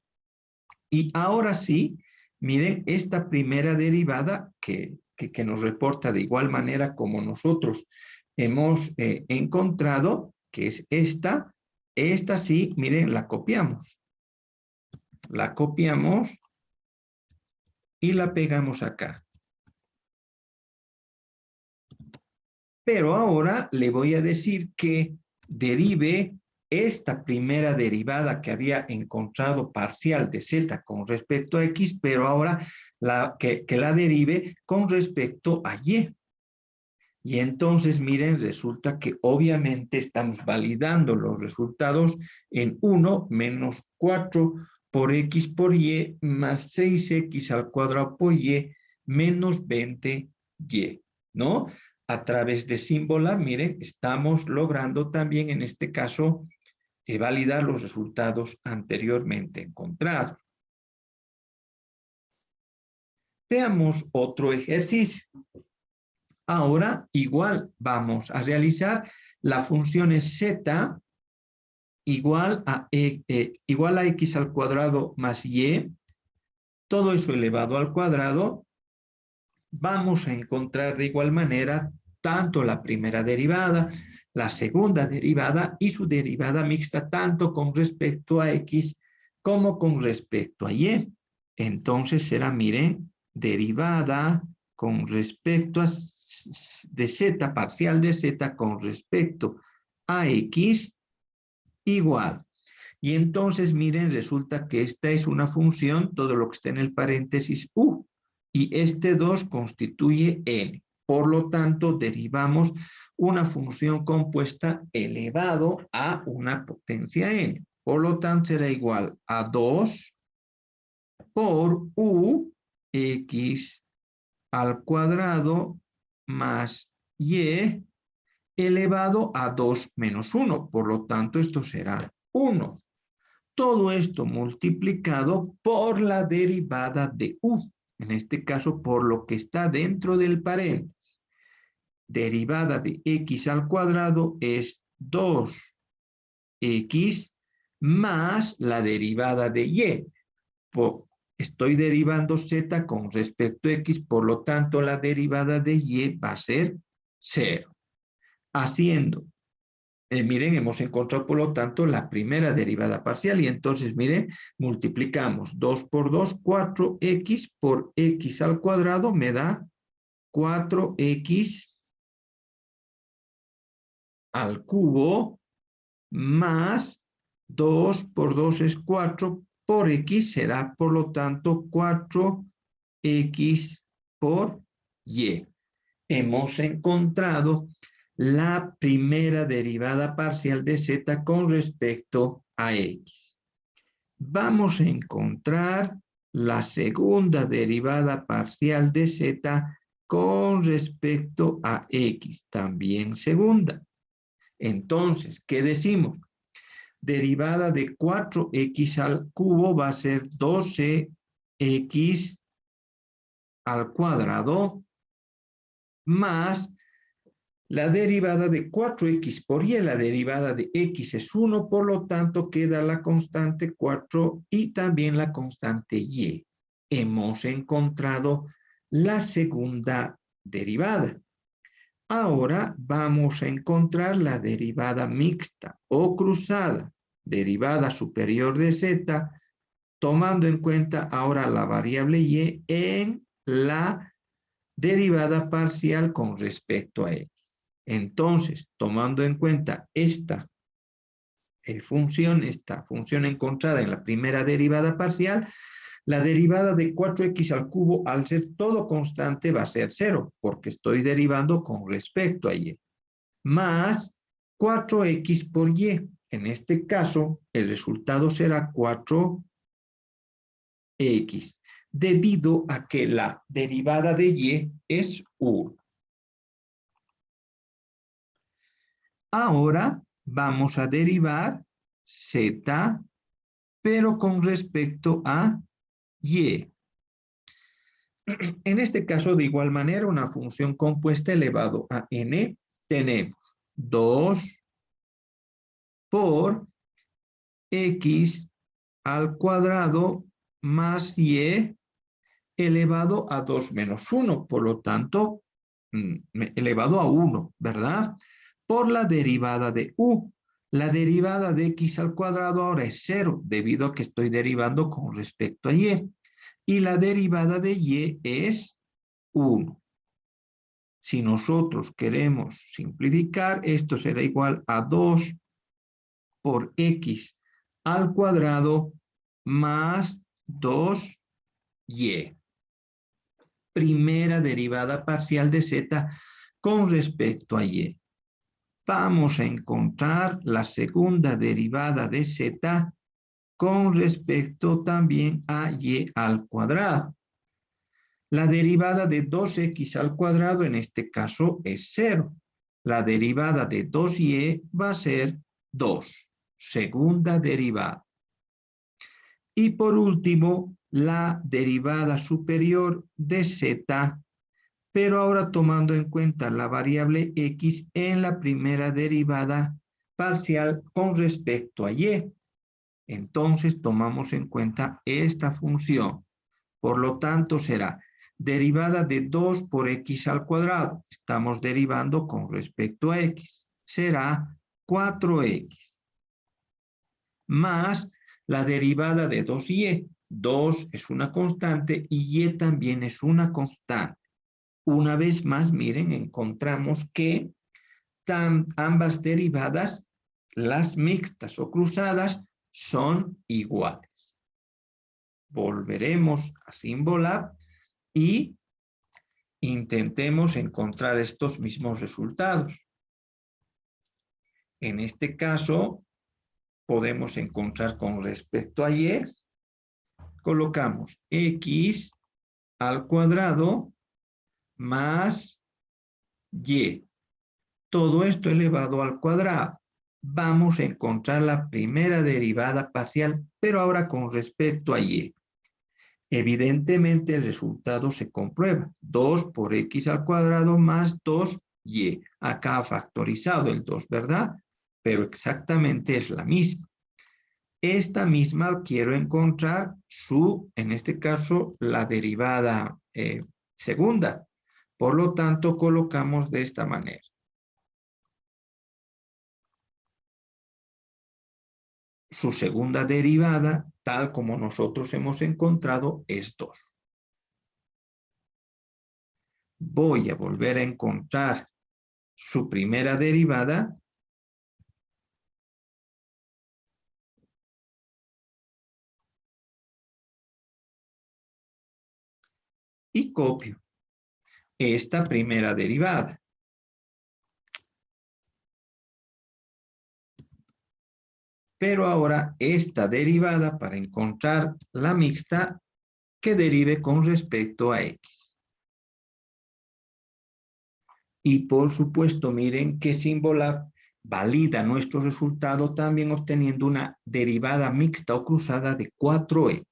Speaker 1: y ahora sí, miren, esta primera derivada que nos reporta de igual manera como nosotros hemos encontrado, que es esta sí, miren, la copiamos. La copiamos y la pegamos acá. Pero ahora le voy a decir que derive esta primera derivada que había encontrado parcial de z con respecto a x, pero ahora que la derive con respecto a y. Y entonces, miren, resulta que obviamente estamos validando los resultados en 1 menos 4 por x por y más 6x al cuadrado por y menos 20y, ¿no? A través de símbolo, miren, estamos logrando también en este caso validar los resultados anteriormente encontrados. Veamos otro ejercicio. Ahora igual vamos a realizar la función z igual a x al cuadrado más y, todo eso elevado al cuadrado. Vamos a encontrar de igual manera tanto la primera derivada, la segunda derivada y su derivada mixta tanto con respecto a x como con respecto a y. Entonces será, miren, derivada con respecto a de z, parcial de z con respecto a x igual. Y entonces, miren, resulta que esta es una función, todo lo que está en el paréntesis u, y este 2 constituye n. Por lo tanto, derivamos una función compuesta elevado a una potencia n. Por lo tanto, será igual a 2 por u x al cuadrado más y elevado a 2 menos 1. Por lo tanto, esto será 1. Todo esto multiplicado por la derivada de u. En este caso, por lo que está dentro del paréntesis. Derivada de x al cuadrado es 2x más la derivada de y. Estoy derivando z con respecto a x, por lo tanto la derivada de y va a ser 0. Haciendo, miren, hemos encontrado por lo tanto la primera derivada parcial y entonces, miren, multiplicamos 2 por 2, 4x por x al cuadrado me da 4x al cubo más 2 por 2 es 4 por x será por lo tanto 4x por y. Hemos encontrado la primera derivada parcial de z con respecto a x. Vamos a encontrar la segunda derivada parcial de z con respecto a x, también segunda. Entonces, ¿qué decimos? Derivada de 4x al cubo va a ser 12x al cuadrado más la derivada de 4x por y. La derivada de x es 1, por lo tanto queda la constante 4 y también la constante y. Hemos encontrado la segunda derivada. Ahora vamos a encontrar la derivada mixta o cruzada, derivada superior de z, tomando en cuenta ahora la variable y en la derivada parcial con respecto a x. Entonces, tomando en cuenta esta función encontrada en la primera derivada parcial, la derivada de 4x al cubo, al ser todo constante, va a ser 0, porque estoy derivando con respecto a y, más 4x por y. En este caso, el resultado será 4x, debido a que la derivada de y es 1. Ahora vamos a derivar z, pero con respecto a y. En este caso, de igual manera, una función compuesta elevado a n, tenemos 2 por x al cuadrado más y elevado a 2 menos 1, por lo tanto, elevado a 1, ¿verdad? Por la derivada de u. La derivada de x al cuadrado ahora es 0, debido a que estoy derivando con respecto a y. Y la derivada de y es 1. Si nosotros queremos simplificar, esto será igual a 2 por x al cuadrado más 2y. Primera derivada parcial de z con respecto a y. Vamos a encontrar la segunda derivada de z con respecto también a y al cuadrado. La derivada de 2x al cuadrado en este caso es 0. La derivada de 2y va a ser 2. Segunda derivada. Y por último, la derivada superior de z, pero ahora tomando en cuenta la variable x en la primera derivada parcial con respecto a y. Entonces tomamos en cuenta esta función. Por lo tanto será derivada de 2 por x al cuadrado. Estamos derivando con respecto a x. Será 4x. Más la derivada de 2y. 2 es una constante y y también es una constante. Una vez más, miren, encontramos que ambas derivadas, las mixtas o cruzadas, son iguales. Volveremos a Symbolab y intentemos encontrar estos mismos resultados. En este caso, podemos encontrar con respecto a y, colocamos x al cuadrado más y. Todo esto elevado al cuadrado. Vamos a encontrar la primera derivada parcial, pero ahora con respecto a y. Evidentemente el resultado se comprueba. 2 por x al cuadrado más 2y. Acá ha factorizado el 2, ¿verdad? Pero exactamente es la misma. Esta misma quiero encontrar en este caso, la derivada segunda. Por lo tanto, colocamos de esta manera. Su segunda derivada, tal como nosotros hemos encontrado, es 2. Voy a volver a encontrar su primera derivada. Y copio esta primera derivada. Pero ahora esta derivada para encontrar la mixta que derive con respecto a x. Y por supuesto, miren que Symbolab valida nuestro resultado también obteniendo una derivada mixta o cruzada de 4x.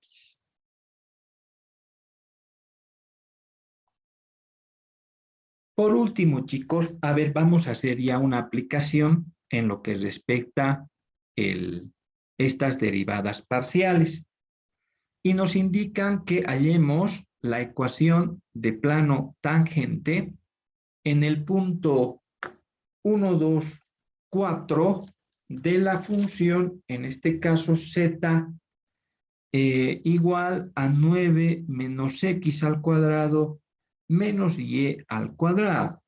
Speaker 1: Por último, chicos, a ver, vamos a hacer ya una aplicación en lo que respecta estas derivadas parciales. Y nos indican que hallemos la ecuación de plano tangente en el punto 1, 2, 4 de la función, en este caso z igual a 9 menos x al cuadrado menos y al cuadrado.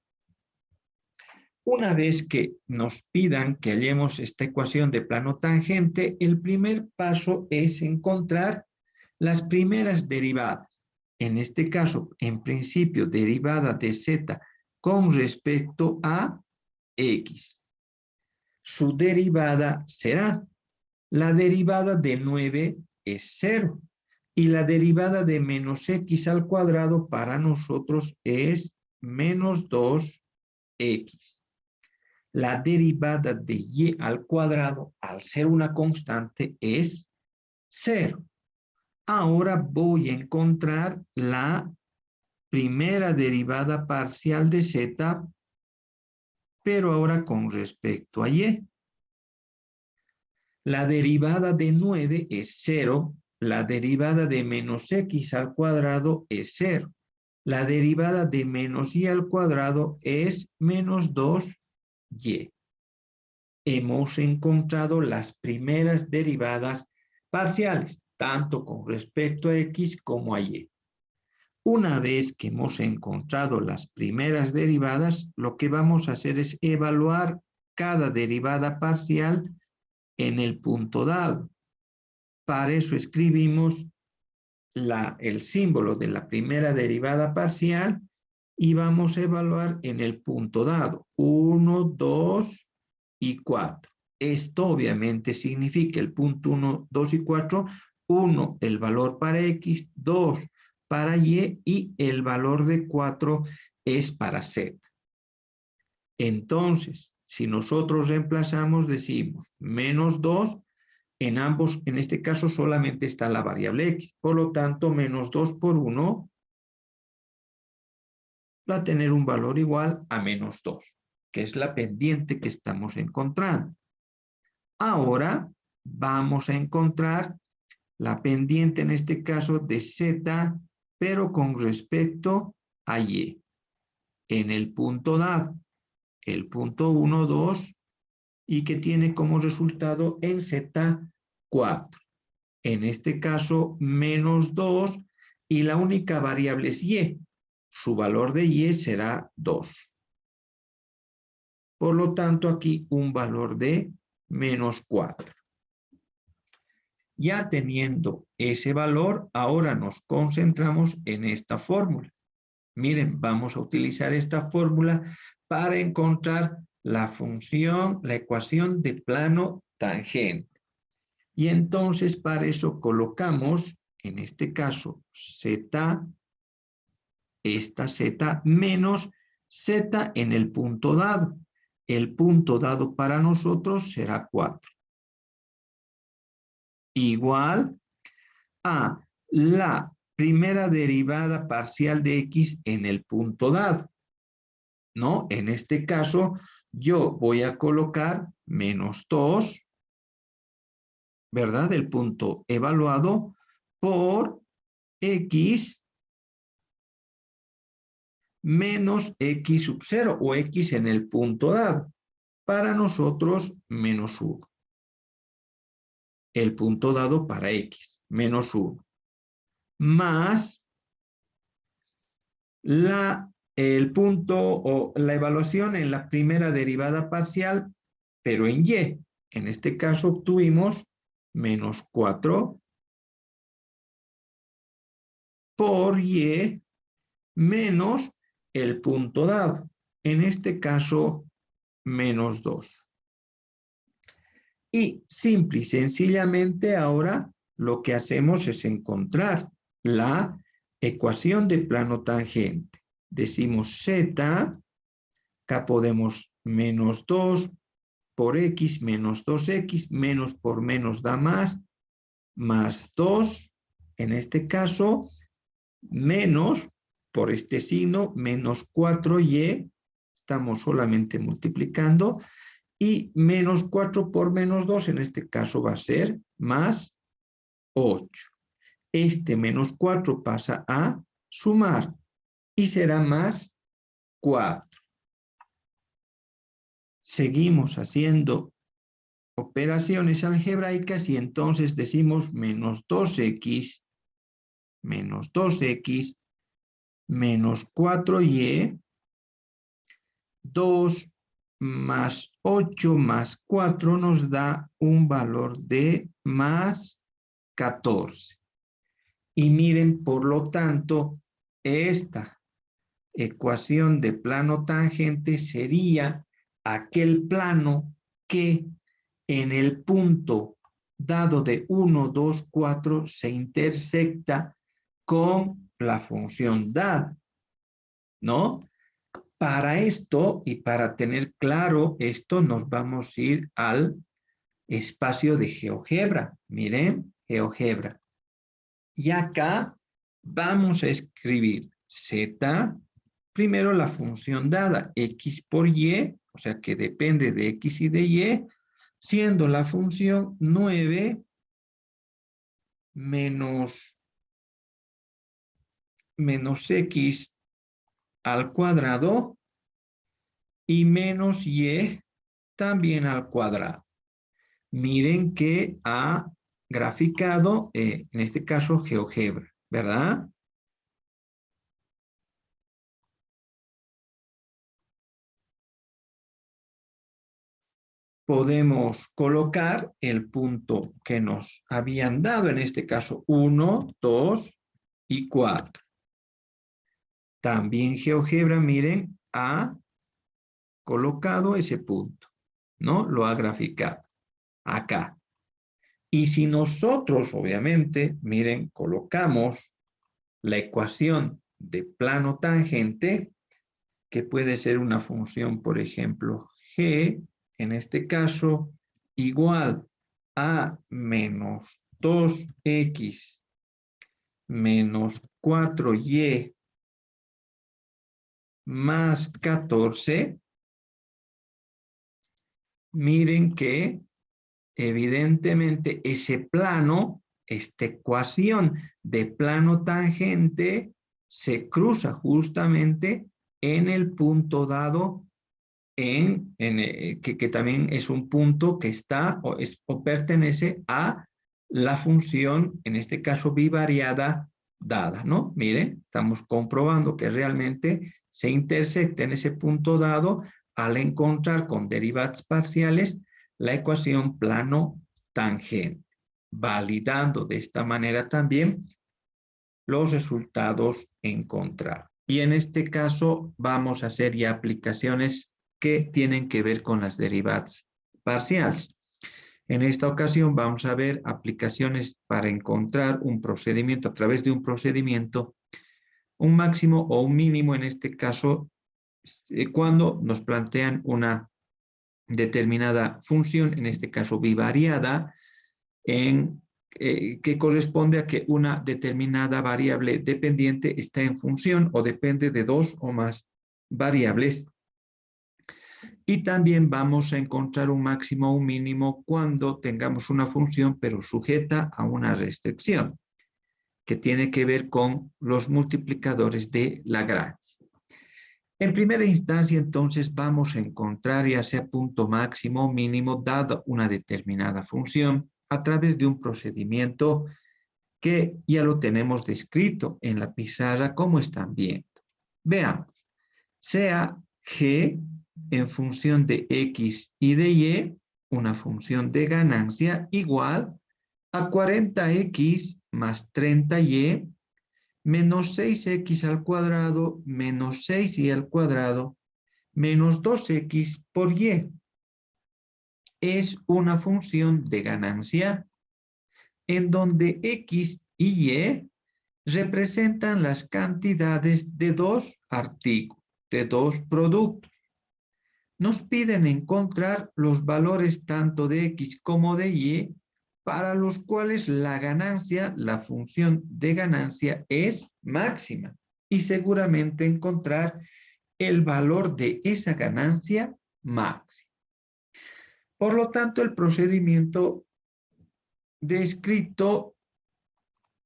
Speaker 1: Una vez que nos pidan que hallemos esta ecuación de plano tangente, el primer paso es encontrar las primeras derivadas. En este caso, en principio, derivada de z con respecto a x. Su derivada será, la derivada de 9 es 0 y la derivada de menos x al cuadrado para nosotros es menos 2x. La derivada de y al cuadrado, al ser una constante, es 0. Ahora voy a encontrar la primera derivada parcial de z, pero ahora con respecto a y. La derivada de 9 es 0, la derivada de menos x al cuadrado es 0. La derivada de menos y al cuadrado es menos 2y. Hemos encontrado las primeras derivadas parciales, tanto con respecto a x como a y. Una vez que hemos encontrado las primeras derivadas, lo que vamos a hacer es evaluar cada derivada parcial en el punto dado. Para eso escribimos el símbolo de la primera derivada parcial y vamos a evaluar en el punto dado 1, 2 y 4. Esto obviamente significa el punto 1, 2 y 4, 1 el valor para x, 2 para y el valor de 4 es para z. Entonces, si nosotros reemplazamos, decimos menos 2, en ambos, en este caso solamente está la variable x, por lo tanto, menos 2 por 1 va a tener un valor igual a menos 2, que es la pendiente que estamos encontrando. Ahora vamos a encontrar la pendiente, en este caso, de z, pero con respecto a y, en el punto dado, el punto 1, 2, y que tiene como resultado en z4. En este caso, menos 2, y la única variable es y. Su valor de y será 2. Por lo tanto, aquí un valor de menos 4. Ya teniendo ese valor, ahora nos concentramos en esta fórmula. Miren, vamos a utilizar esta fórmula para encontrar la función, la ecuación de plano tangente. Y entonces para eso colocamos, en este caso, z, esta z menos z en el punto dado. El punto dado para nosotros será 4. Igual a la primera derivada parcial de x en el punto dado, ¿no? En este caso, yo voy a colocar menos 2, ¿verdad? El punto evaluado por x menos x sub 0 o x en el punto dado. Para nosotros, menos 1. El punto dado para x, menos 1. Más el punto o la evaluación en la primera derivada parcial, pero en y. En este caso obtuvimos menos 4 por y menos el punto dado. En este caso, menos 2. Y simple y sencillamente ahora lo que hacemos es encontrar la ecuación de plano tangente. Decimos z, acá podemos menos 2 por x menos 2x, menos por menos da más 2, en este caso, menos por este signo, menos 4y, estamos solamente multiplicando, y menos 4 por menos 2, en este caso va a ser más 8. Este menos 4 pasa a sumar y será más 4. Seguimos haciendo operaciones algebraicas y entonces decimos menos 2x menos 4y, 2 más 8 más 4 nos da un valor de más 14. Y miren, por lo tanto, esta ecuación de plano tangente sería aquel plano que en el punto dado de 1, 2, 4 se intersecta con la función dada, ¿no? Para esto y para tener claro esto, nos vamos a ir al espacio de GeoGebra. Miren, GeoGebra. Y acá vamos a escribir z, primero la función dada, x por y, o sea que depende de x y de y, siendo la función 9 menos x al cuadrado y menos y también al cuadrado. Miren que ha graficado, en este caso, GeoGebra, ¿verdad? Podemos colocar el punto que nos habían dado, en este caso 1, 2 y 4. También GeoGebra, miren, ha colocado ese punto, ¿no? Lo ha graficado acá. Y si nosotros, obviamente, miren, colocamos la ecuación de plano tangente, que puede ser una función, por ejemplo, g, en este caso, igual a menos 2x menos 4y más 14, miren que evidentemente ese plano, esta ecuación de plano tangente se cruza justamente en el punto dado que también es un punto que está o pertenece a la función, en este caso bivariada dada, ¿no? Miren, estamos comprobando que realmente se intersecta en ese punto dado al encontrar con derivadas parciales la ecuación plano tangente, validando de esta manera también los resultados encontrados. Y en este caso vamos a hacer ya aplicaciones que tienen que ver con las derivadas parciales. En esta ocasión vamos a ver aplicaciones para encontrar un procedimiento, a través de un procedimiento, un máximo o un mínimo, en este caso, cuando nos plantean una determinada función, en este caso bivariada, que corresponde a que una determinada variable dependiente está en función o depende de dos o más variables. Y también vamos a encontrar un máximo o un mínimo cuando tengamos una función pero sujeta a una restricción, que tiene que ver con los multiplicadores de Lagrange. En primera instancia, entonces, vamos a encontrar ya sea punto máximo o mínimo dada una determinada función a través de un procedimiento que ya lo tenemos descrito en la pizarra, como están viendo. Veamos, sea g en función de x y de y, una función de ganancia igual a 40x más 30y menos 6x al cuadrado menos 6y al cuadrado menos 2x por y. Es una función de ganancia en donde x y y representan las cantidades de dos artículos, de dos productos. Nos piden encontrar los valores tanto de x como de y para los cuales la ganancia, la función de ganancia es máxima. y seguramente encontrar el valor de esa ganancia máxima. Por lo tanto, el procedimiento descrito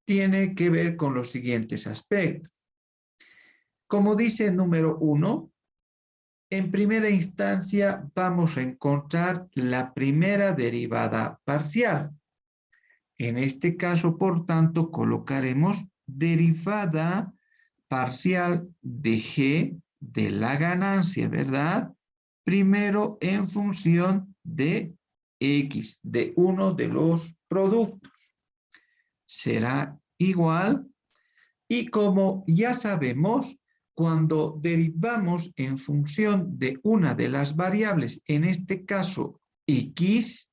Speaker 1: tiene que ver con los siguientes aspectos. Como dice el número 1, en primera instancia vamos a encontrar la primera derivada parcial. En este caso, por tanto, colocaremos derivada parcial de G de la ganancia, ¿verdad? Primero en función de X, de uno de los productos. Será igual, y como ya sabemos, cuando derivamos en función de una de las variables, en este caso X,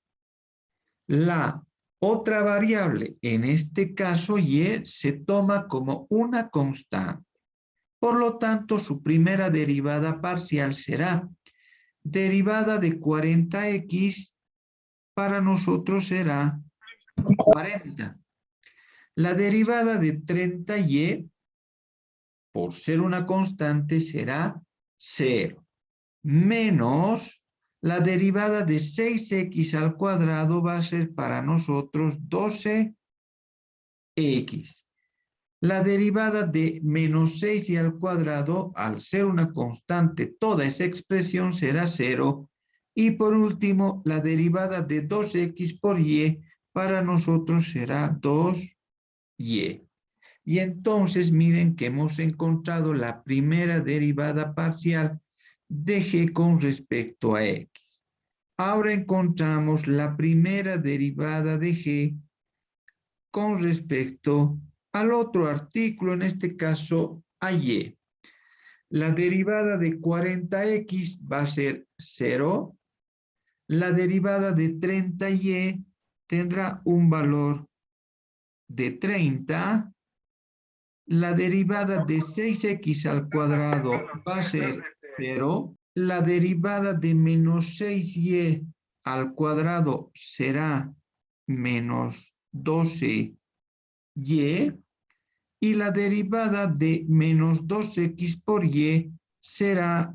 Speaker 1: la otra variable, en este caso Y, se toma como una constante. Por lo tanto, su primera derivada parcial será derivada de 40x, para nosotros será 40. La derivada de 30y, por ser una constante, será 0, menos la derivada de 6x al cuadrado va a ser para nosotros 12x. La derivada de menos 6y al cuadrado, al ser una constante, toda esa expresión será 0. Y por último, la derivada de 2x por y, para nosotros será 2y. Y entonces miren que hemos encontrado la primera derivada parcial de g con respecto a x. Ahora encontramos la primera derivada de g con respecto al otro artículo, en este caso a y. La derivada de 40x va a ser 0. La derivada de 30y tendrá un valor de 30. La derivada de 6x al cuadrado va a ser 0. La derivada de menos 6y al cuadrado será menos 12y. Y la derivada de menos 2x por y será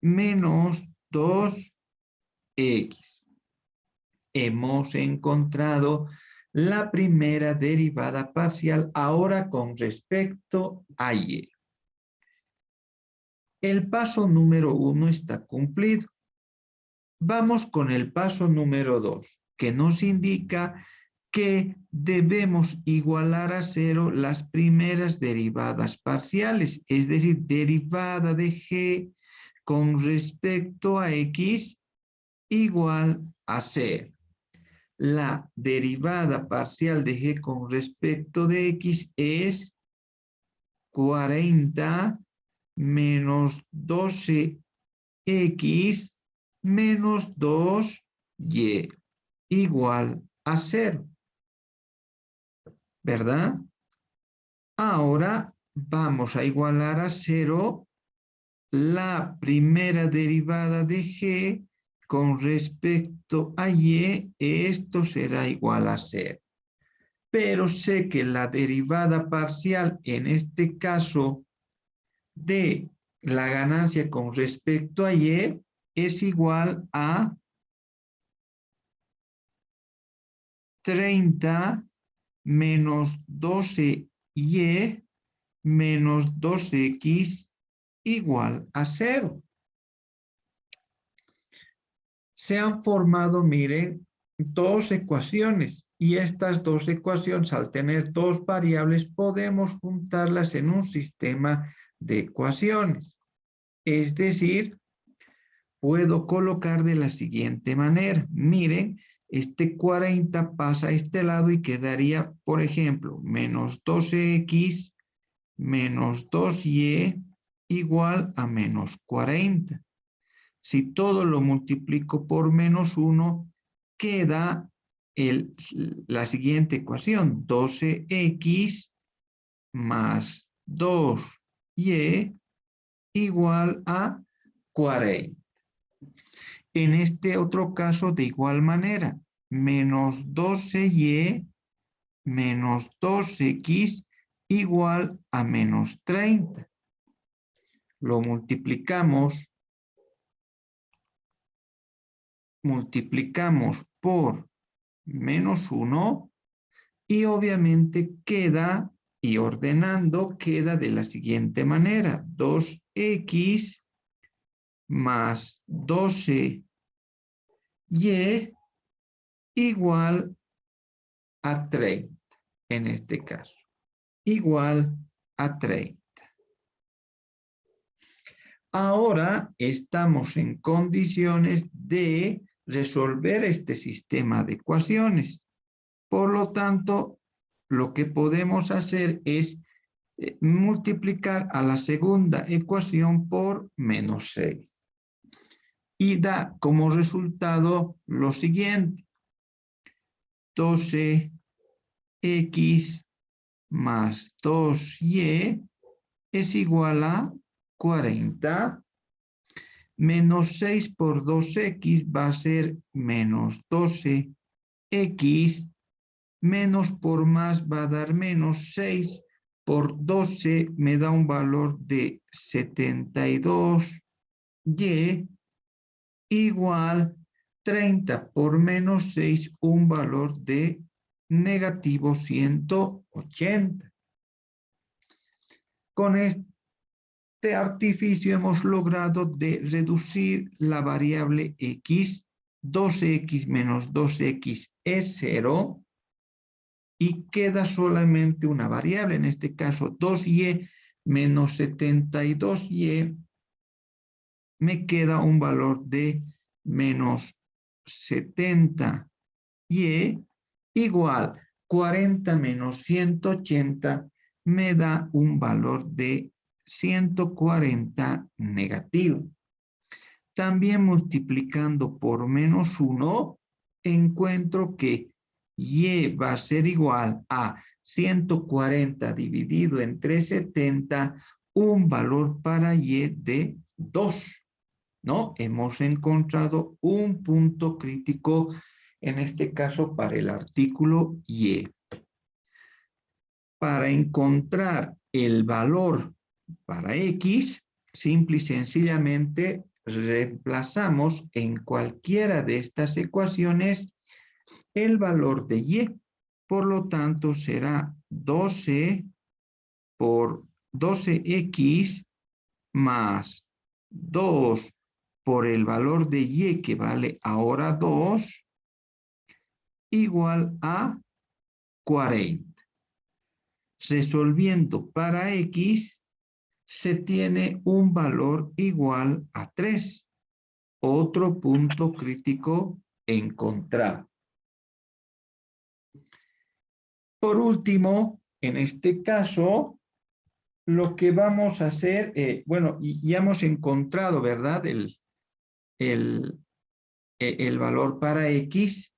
Speaker 1: menos 2x. Hemos encontrado la primera derivada parcial ahora con respecto a y. El paso número 1 está cumplido. Vamos con el paso número 2, que nos indica que debemos igualar a 0 las primeras derivadas parciales, es decir, derivada de g con respecto a x igual a 0. La derivada parcial de g con respecto de x es 40 menos 12x menos 2y igual a 0. ¿Verdad? Ahora vamos a igualar a 0 la primera derivada de g con respecto a y. Esto será igual a 0. Pero sé que la derivada parcial, en este caso, de la ganancia con respecto a y, es igual a 30 menos 12y menos 2x igual a 0. Se han formado, miren, dos ecuaciones, y estas dos ecuaciones, al tener dos variables, podemos juntarlas en un sistema de ecuaciones. Es decir, puedo colocar de la siguiente manera. Miren, este 40 pasa a este lado y quedaría, por ejemplo, menos 12x menos 2y igual a menos 40. Si todo lo multiplico por menos 1, queda la siguiente ecuación, 12x más 2y igual a 40. En este otro caso, de igual manera, menos 12y menos 2x igual a menos 30. Lo multiplicamos por menos 1 y obviamente queda, y ordenando, queda de la siguiente manera. 2x más 12y igual a 30, en este caso. Igual a 30. Ahora estamos en condiciones de resolver este sistema de ecuaciones. Por lo tanto, lo que podemos hacer es multiplicar a la segunda ecuación por menos 6. Y da como resultado lo siguiente. 12x más 2y es igual a 40. Menos 6 por 2x va a ser menos 12x. Menos por más va a dar menos 6 por 12 me da un valor de 72y igual 30 por menos 6, un valor de negativo 180. Con este artificio hemos logrado de reducir la variable x. 12x menos 2x es 0 y queda solamente una variable, en este caso 2y menos 72y, me queda un valor de menos 70y igual 40 menos 180 me da un valor de 140 negativo. También multiplicando por menos 1 encuentro que y va a ser igual a 140 dividido entre 70, un valor para y de 2. ¿No? Hemos encontrado un punto crítico, en este caso para el artículo y. Para encontrar el valor para x, simple y sencillamente reemplazamos en cualquiera de estas ecuaciones el valor de y. Por lo tanto, será 12 por 12x más 2 por el valor de y, que vale ahora 2, igual a 40. Resolviendo para x, se tiene un valor igual a 3. Otro punto crítico encontrado. Por último, en este caso, lo que vamos a hacer, bueno, ya hemos encontrado, ¿verdad? El valor para x.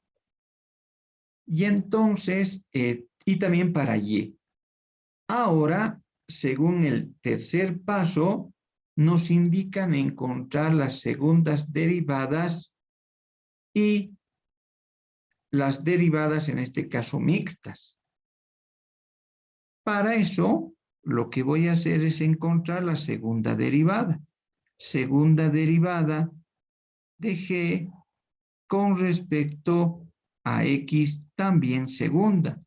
Speaker 1: Y entonces, y también para y. Ahora, según el tercer paso, nos indican encontrar las segundas derivadas y las derivadas, en este caso, mixtas. Para eso, lo que voy a hacer es encontrar la segunda derivada. Segunda derivada de g con respecto a x también segunda.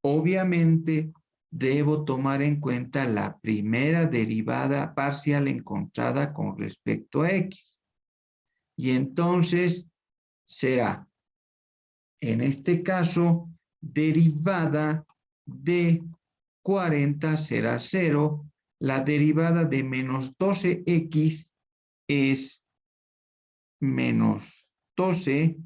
Speaker 1: Obviamente, debo tomar en cuenta la primera derivada parcial encontrada con respecto a x. Y entonces será, en este caso, derivada de 40 será 0. La derivada de menos 12x es menos 12.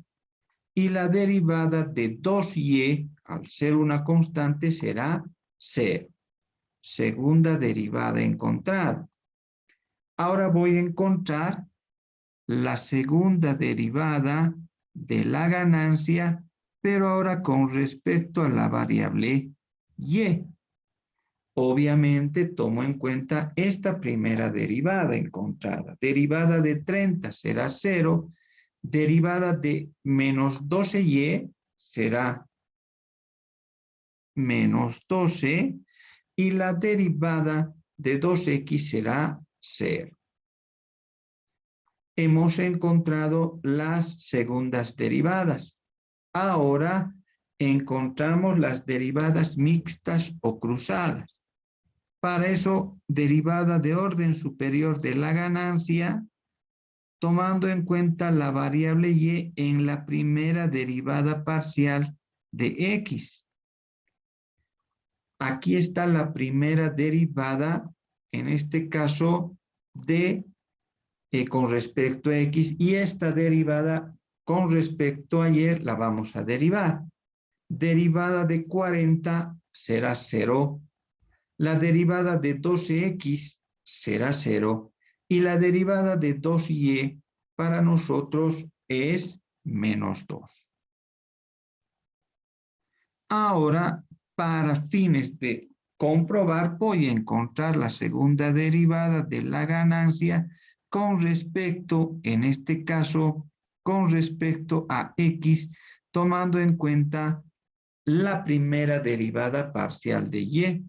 Speaker 1: Y la derivada de 2y, al ser una constante, será 0. Segunda derivada encontrada. Ahora voy a encontrar la segunda derivada de la ganancia, pero ahora con respecto a la variable y. Obviamente tomo en cuenta esta primera derivada encontrada. Derivada de 30 será 0. Derivada de menos 12y será menos 12. y la derivada de 2x será 0. Hemos encontrado las segundas derivadas. Ahora encontramos las derivadas mixtas o cruzadas. Para eso, derivada de orden superior de la ganancia, tomando en cuenta la variable y en la primera derivada parcial de x. Aquí está la primera derivada, en este caso, de con respecto a x, y esta derivada con respecto a y la vamos a derivar. Derivada de 40 será 0. La derivada de 12x será 0. Y la derivada de 2y para nosotros es menos 2. Ahora, para fines de comprobar, voy a encontrar la segunda derivada de la ganancia con respecto, en este caso, con respecto a x, tomando en cuenta la primera derivada parcial de y.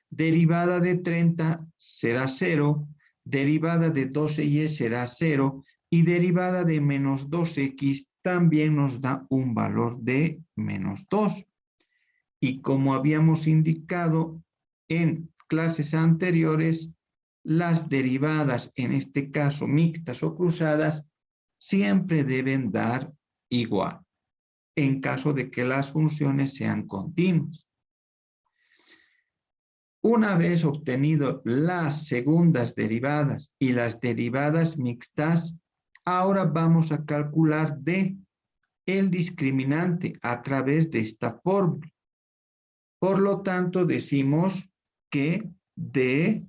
Speaker 1: Derivada de 30 será 0, derivada de 12y será 0, y derivada de menos 2x también nos da un valor de menos 2. Y como habíamos indicado en clases anteriores, las derivadas, en este caso mixtas o cruzadas, siempre deben dar igual, en caso de que las funciones sean continuas. Una vez obtenido las segundas derivadas y las derivadas mixtas, ahora vamos a calcular d, el discriminante, a través de esta fórmula. Por lo tanto, decimos que d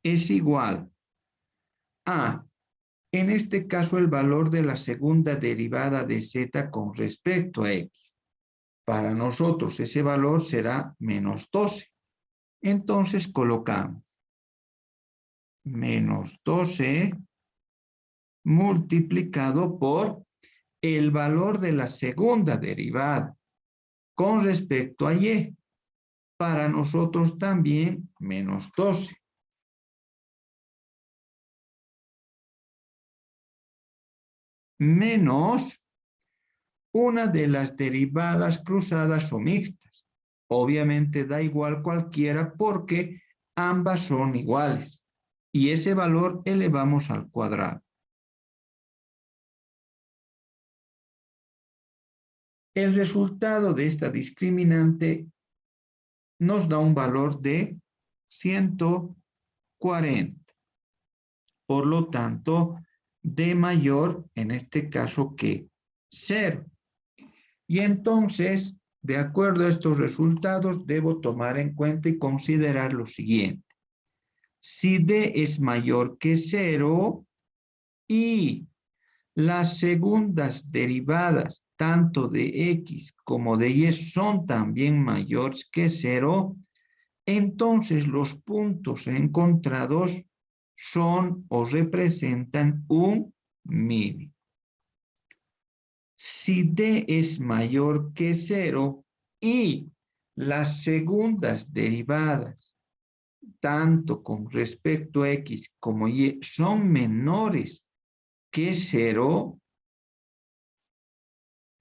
Speaker 1: es igual a, en este caso, el valor de la segunda derivada de z con respecto a x. Para nosotros ese valor será menos 12. Entonces colocamos menos 12 multiplicado por el valor de la segunda derivada con respecto a y. Para nosotros también menos 12. Menos una de las derivadas cruzadas o mixtas. Obviamente da igual cualquiera porque ambas son iguales. Y ese valor elevamos al cuadrado. El resultado de esta discriminante nos da un valor de 140. Por lo tanto, d mayor en este caso que 0. Y entonces, de acuerdo a estos resultados, debo tomar en cuenta y considerar lo siguiente. Si d es mayor que 0 y las segundas derivadas, tanto de x como de y, son también mayores que 0, entonces los puntos encontrados son o representan un mínimo. Si d es mayor que 0 y las segundas derivadas, tanto con respecto a x como y, son menores que 0,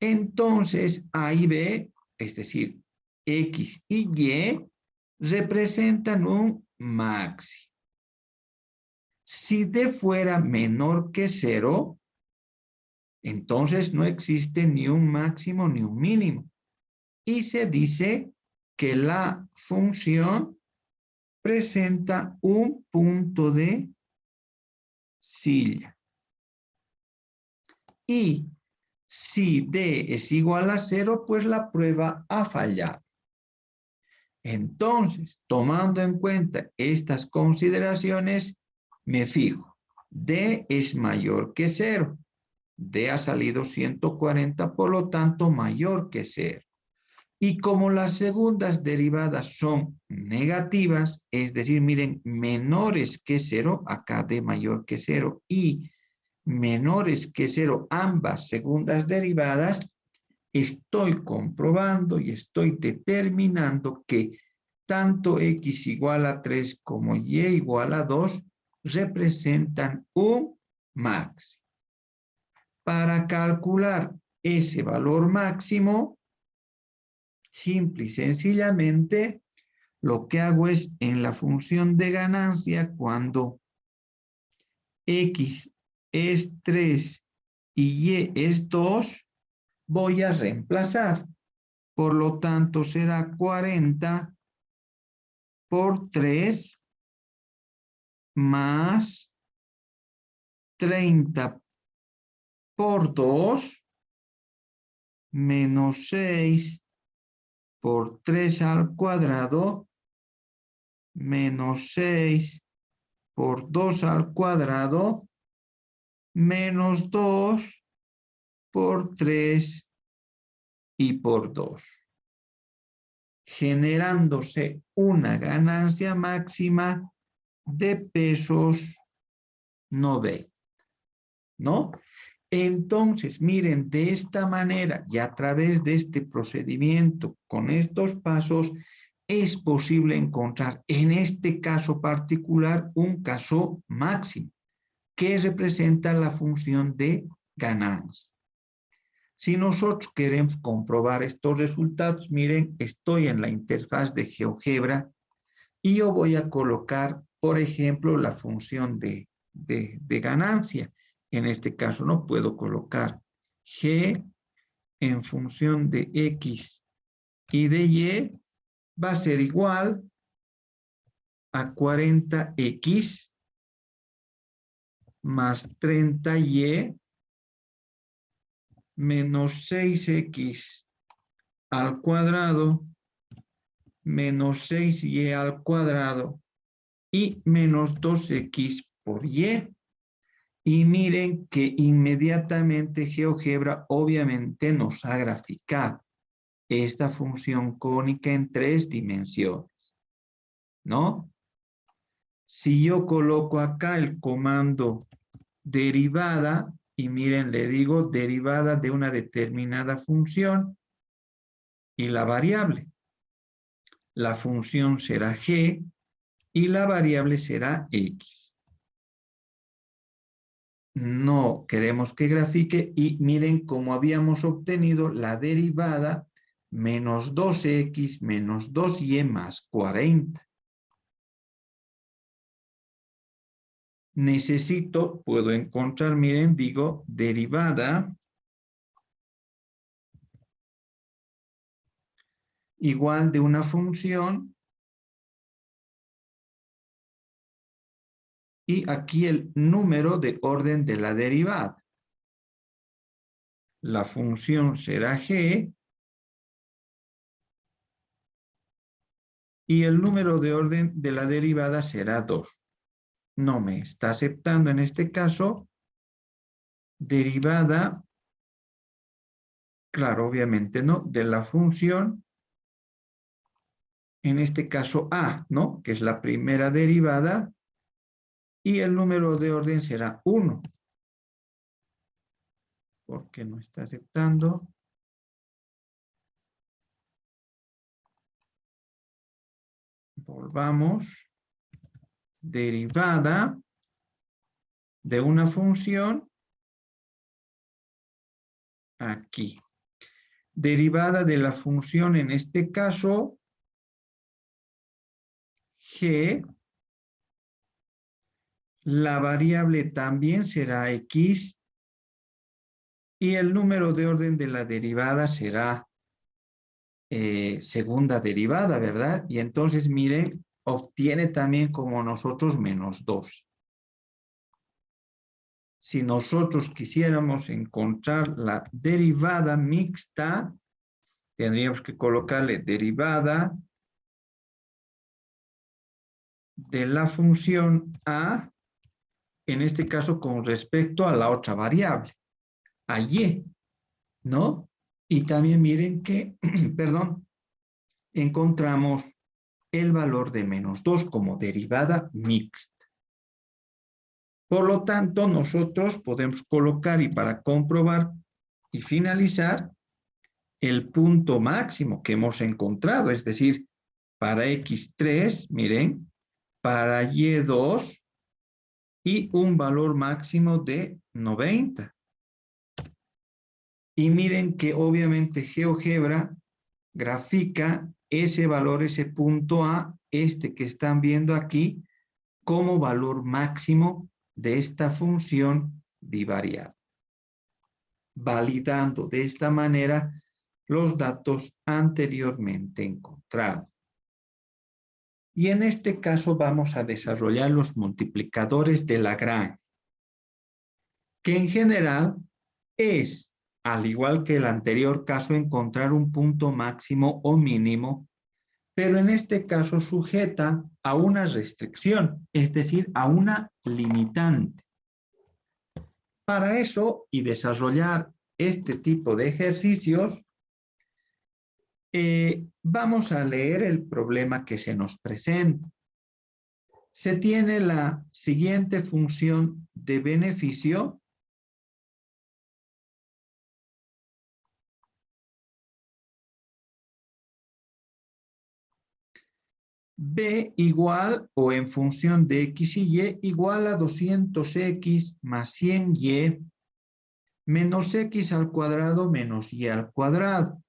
Speaker 1: entonces A y B, es decir, x y y, representan un máximo. Si d fuera menor que 0, entonces no existe ni un máximo ni un mínimo. Y se dice que la función presenta un punto de silla. Y si d es igual a 0, pues la prueba ha fallado. Entonces, tomando en cuenta estas consideraciones, me fijo, d es mayor que 0. D ha salido 140, por lo tanto, mayor que 0. Y como las segundas derivadas son negativas, es decir, miren, menores que 0, acá D mayor que 0, y menores que 0 ambas segundas derivadas, estoy comprobando y estoy determinando que tanto x igual a 3 como y igual a 2 representan un máximo. Para calcular ese valor máximo, simple y sencillamente, lo que hago es en la función de ganancia, cuando x es 3 y y es 2, voy a reemplazar. Por lo tanto, será 40 por 3 más 30 por 2 menos 6 por 3 al cuadrado menos 6 por 2 al cuadrado menos 2 por 3 y por 2, generándose una ganancia máxima de pesos 90, ¿no? Entonces, miren, de esta manera y a través de este procedimiento, con estos pasos, es posible encontrar en este caso particular un caso máximo que representa la función de ganancia. Si nosotros queremos comprobar estos resultados, miren, estoy en la interfaz de GeoGebra y yo voy a colocar, por ejemplo, la función de ganancia. En este caso no puedo colocar G en función de X y de Y va a ser igual a 40X más 30Y menos 6X al cuadrado menos 6Y al cuadrado y menos 2X por Y. Y miren que inmediatamente GeoGebra obviamente nos ha graficado esta función cónica en 3 dimensiones, ¿no? Si yo coloco acá el comando derivada, y miren, le digo derivada de una determinada función y la variable. La función será g y la variable será x. No queremos que grafique y miren cómo habíamos obtenido la derivada menos 2x menos 2y más 40. Necesito, puedo encontrar, miren, digo, derivada igual de una función y aquí el número de orden de la derivada. La función será g y el número de orden de la derivada será 2. No me está aceptando en este caso derivada, claro, obviamente no, de la función, en este caso a, ¿no? Que es la primera derivada y el número de orden será 1. ¿Por qué no está aceptando? Volvamos. Derivada de una función aquí. Derivada de la función, en este caso, g. La variable también será x. Y el número de orden de la derivada será segunda derivada, ¿verdad? Y entonces, miren, obtiene también como nosotros menos 2. Si nosotros quisiéramos encontrar la derivada mixta, tendríamos que colocarle derivada de la función a, en este caso con respecto a la otra variable, a y, ¿no? Y también miren que, perdón, encontramos el valor de menos 2 como derivada mixta. Por lo tanto, nosotros podemos colocar, y para comprobar y finalizar, el punto máximo que hemos encontrado, es decir, para X3, miren, para Y2 y un valor máximo de 90. Y miren que obviamente GeoGebra grafica ese valor, ese punto A, este que están viendo aquí, como valor máximo de esta función bivariada, validando de esta manera los datos anteriormente encontrados. Y en este caso vamos a desarrollar los multiplicadores de Lagrange, que en general es, al igual que el anterior caso, encontrar un punto máximo o mínimo, pero en este caso sujeta a una restricción, es decir, a una limitante. Para eso y desarrollar este tipo de ejercicios, vamos a leer el problema que se nos presenta. Se tiene la siguiente función de beneficio B igual o en función de X y Y igual a 200X más 100Y menos X al cuadrado menos Y al cuadrado.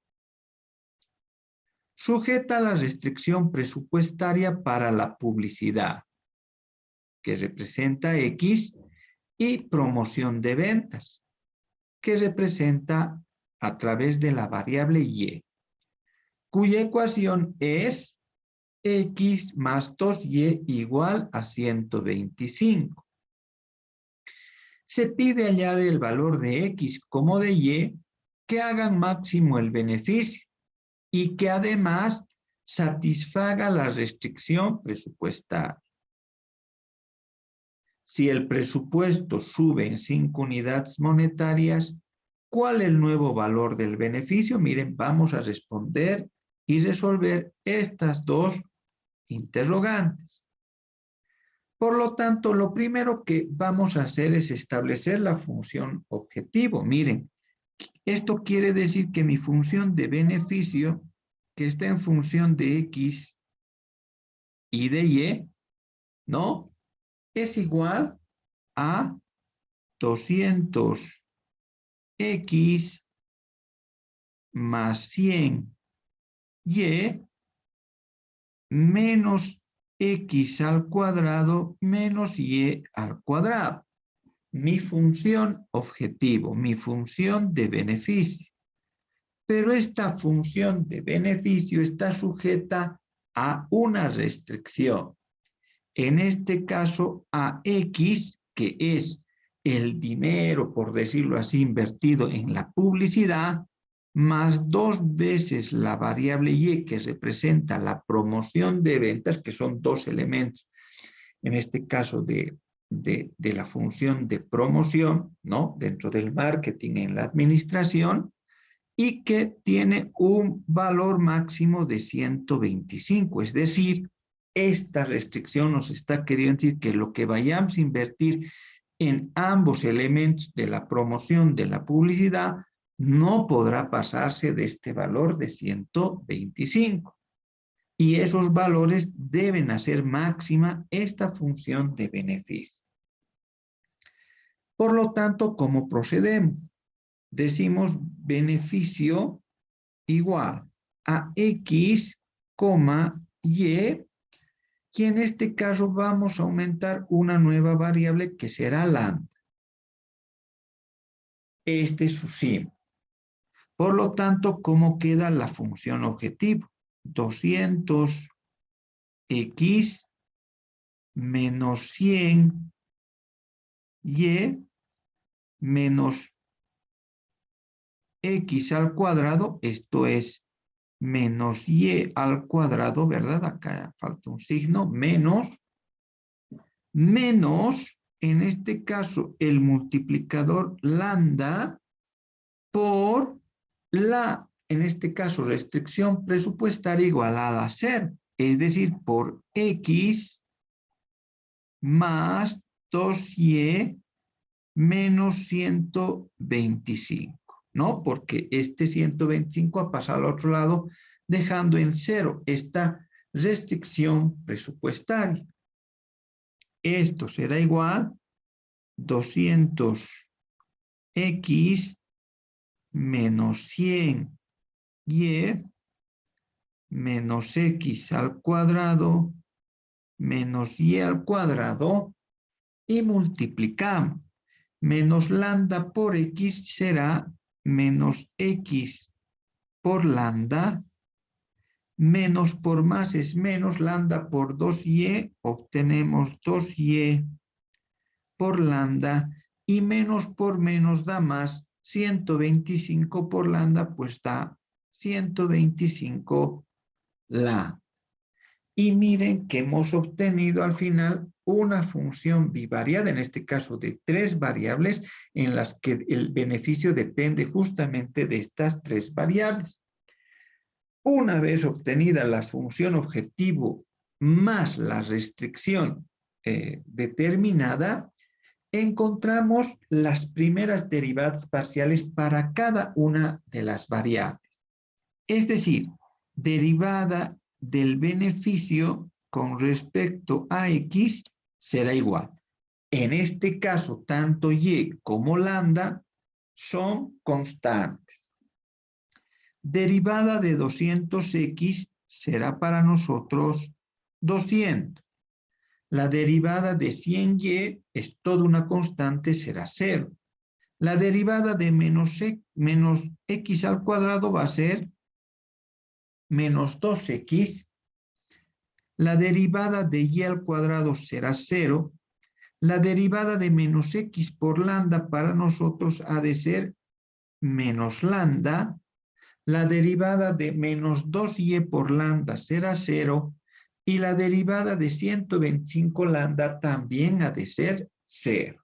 Speaker 1: Sujeta a la restricción presupuestaria para la publicidad, que representa X, y promoción de ventas, que representa a través de la variable Y, cuya ecuación es X más 2Y igual a 125. Se pide hallar el valor de X como de Y que hagan máximo el beneficio y que además satisfaga la restricción presupuestaria. Si el presupuesto sube en 5 unidades monetarias, ¿cuál es el nuevo valor del beneficio? Miren, vamos a responder y resolver estas dos interrogantes. Por lo tanto, lo primero que vamos a hacer es establecer la función objetivo. Miren, esto quiere decir que mi función de beneficio, que está en función de X y de Y, ¿no? Es igual a 200X más 100Y menos X al cuadrado menos Y al cuadrado. Mi función objetivo, mi función de beneficio. Pero esta función de beneficio está sujeta a una restricción. En este caso, a X, que es el dinero, por decirlo así, invertido en la publicidad, más 2 veces la variable Y, que representa la promoción de ventas, que son dos elementos, en este caso de la función de promoción, ¿no? Dentro del marketing en la administración, y que tiene un valor máximo de 125. Es decir, esta restricción nos está queriendo decir que lo que vayamos a invertir en ambos elementos de la promoción de la publicidad no podrá pasarse de este valor de 125. Y esos valores deben hacer máxima esta función de beneficio. Por lo tanto, ¿cómo procedemos? Decimos beneficio igual a X, Y, y en este caso vamos a aumentar una nueva variable que será lambda. Este es su símbolo. Por lo tanto, ¿cómo queda la función objetivo? 200X menos 100Y menos X al cuadrado, esto es menos Y al cuadrado, ¿verdad? Acá falta un signo, menos, en este caso, el multiplicador lambda por la, en este caso, restricción presupuestaria igualada a 0, es decir, por X más 2Y menos 125. ¿no? Porque este 125 ha pasado al otro lado, dejando en cero esta restricción presupuestaria. Esto será igual 200x menos 100y menos x al cuadrado menos y al cuadrado y multiplicamos. Menos lambda por x será menos x por lambda, menos por más es menos, lambda por 2y, obtenemos 2y por lambda, y menos por menos da más, 125 por lambda, pues da 125 lambda. Y miren que hemos obtenido al final una función bivariada, en este caso de 3 variables, en las que el beneficio depende justamente de estas 3 variables. Una vez obtenida la función objetivo más la restricción determinada, encontramos las primeras derivadas parciales para cada una de las variables. Es decir, derivada del beneficio con respecto a x será igual. En este caso, tanto y como lambda son constantes. Derivada de 200x será para nosotros 200. La derivada de 100y es toda una constante, será 0. La derivada de menos x al cuadrado va a ser menos 2x. La derivada de y al cuadrado será 0. La derivada de menos x por lambda para nosotros ha de ser menos lambda. La derivada de menos 2y por lambda será 0. Y la derivada de 125 lambda también ha de ser 0.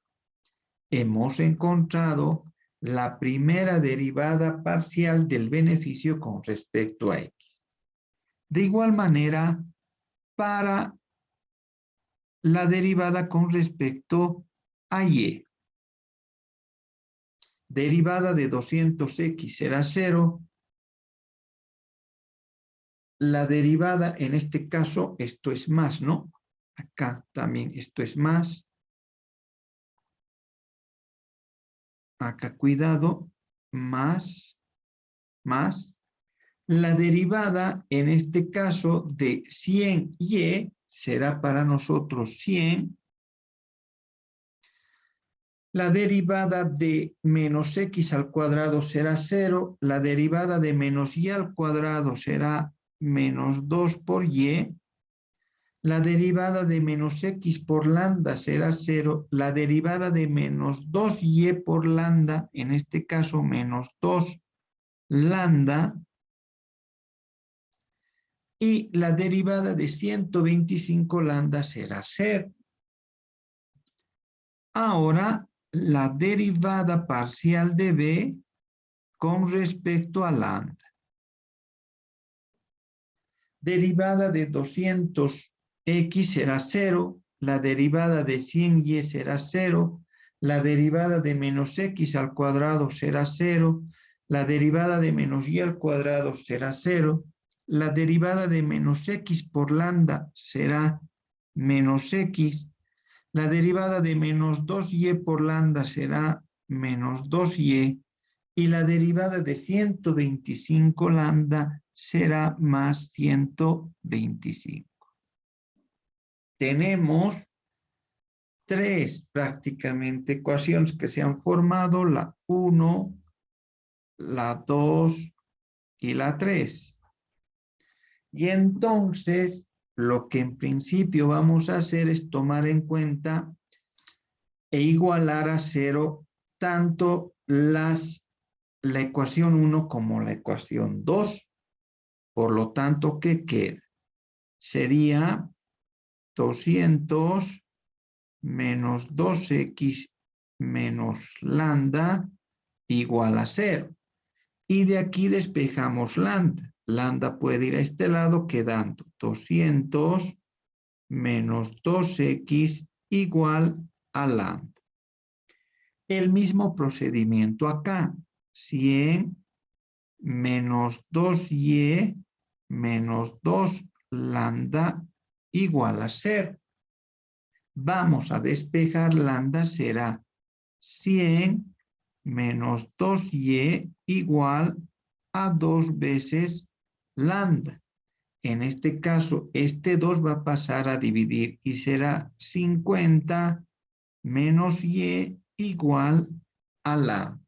Speaker 1: Hemos encontrado la primera derivada parcial del beneficio con respecto a x. De igual manera, para la derivada con respecto a y. Derivada de 200x será 0. La derivada, en este caso, esto es más, ¿no? Acá también esto es más. Acá, cuidado, más. La derivada, en este caso, de 100y será para nosotros 100. La derivada de menos x al cuadrado será 0. La derivada de menos y al cuadrado será menos 2 por y. La derivada de menos x por lambda será 0. La derivada de menos 2y por lambda, en este caso menos 2 lambda. Y la derivada de 125 lambda será 0. Ahora, la derivada parcial de b con respecto a lambda. Derivada de 200x será 0, la derivada de 100y será 0, la derivada de menos x al cuadrado será 0, la derivada de menos y al cuadrado será 0, la derivada de menos x por lambda será menos x, la derivada de menos 2y por lambda será menos 2y, y la derivada de 125 lambda será más 125. Tenemos 3 prácticamente ecuaciones que se han formado, la 1, la 2 y la 3. Y entonces, lo que en principio vamos a hacer es tomar en cuenta e igualar a 0 tanto la ecuación 1 como la ecuación 2. Por lo tanto, ¿qué queda? Sería 200 menos 2x menos lambda igual a 0. Y de aquí despejamos lambda. Lambda puede ir a este lado quedando 200 menos 2x igual a lambda. El mismo procedimiento acá. 100 menos 2y menos 2 lambda igual a 0. Vamos a despejar lambda, será 100 menos 2y igual a 2 veces lambda. En este caso, este 2 va a pasar a dividir y será 50 menos y igual a lambda.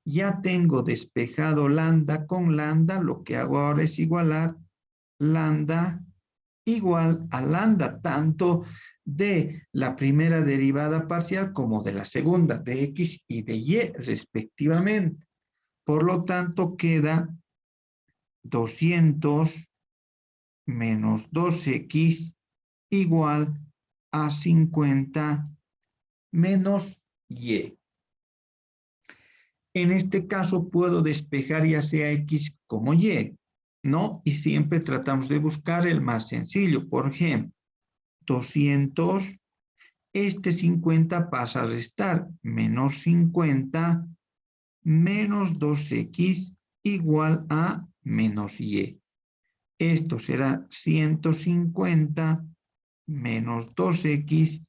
Speaker 1: Ya tengo despejado lambda con lambda, lo que hago ahora es igualar lambda igual a lambda, tanto de la primera derivada parcial como de la segunda, de x y de y respectivamente. Por lo tanto, queda 200 menos 2x igual a 50 menos y. En este caso puedo despejar ya sea x como y, ¿no? Y siempre tratamos de buscar el más sencillo. Por ejemplo, 200, este 50 pasa a restar, menos 50 menos 2x igual a menos y. Esto será 150 menos 2x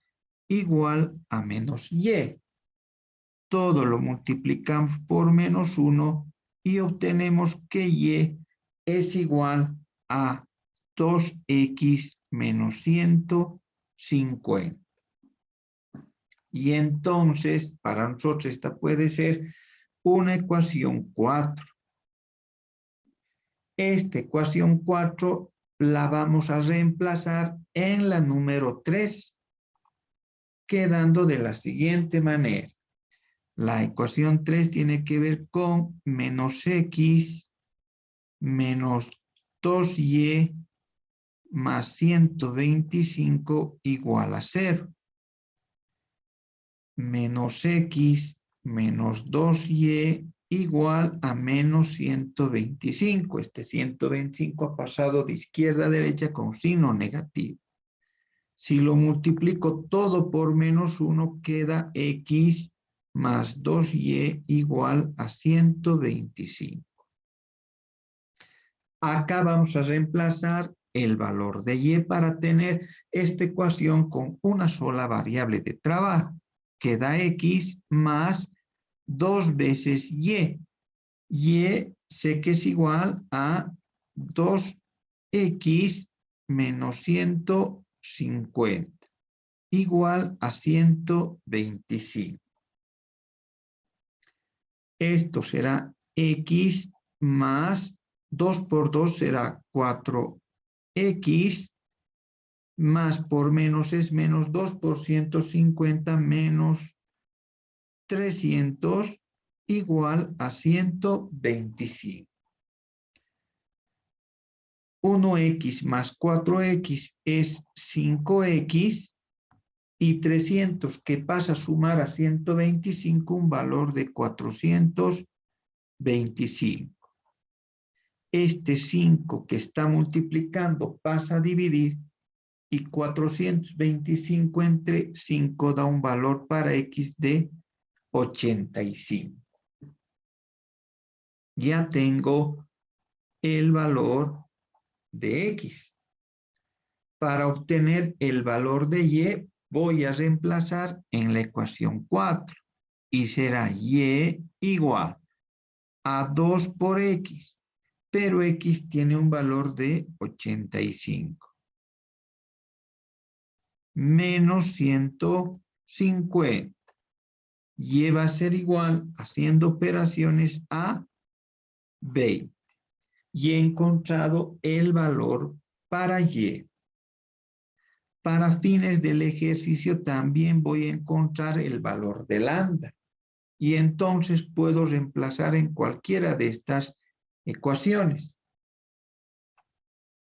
Speaker 1: igual a menos y. Todo lo multiplicamos por menos 1 y obtenemos que y es igual a 2x menos 150. Y entonces, para nosotros esta puede ser una ecuación 4. Esta ecuación 4 la vamos a reemplazar en la número 3, quedando de la siguiente manera. La ecuación 3 tiene que ver con menos x menos 2y más 125 igual a 0. Menos x menos 2y igual a menos 125. Este 125 ha pasado de izquierda a derecha con signo negativo. Si lo multiplico todo por menos 1, queda x más 2y igual a 125. Acá vamos a reemplazar el valor de y para tener esta ecuación con una sola variable de trabajo. Queda x más 2 veces y. Y sé que es igual a 2x menos 150 igual a 125. Esto será x más 2 por 2 será 4x, más por menos es menos 2 por 150 menos 300 igual a 125. 1x más 4x es 5x y 300 que pasa a sumar a 125 un valor de 425. Este 5 que está multiplicando pasa a dividir y 425 entre 5 da un valor para x de 85. Ya tengo el valor de x. Para obtener el valor de y, voy a reemplazar en la ecuación 4 y será y igual a 2 por x, pero x tiene un valor de 85. Menos 150. Y va a ser igual, haciendo operaciones, a 20. Y he encontrado el valor para y. Para fines del ejercicio también voy a encontrar el valor de lambda. Y entonces puedo reemplazar en cualquiera de estas ecuaciones.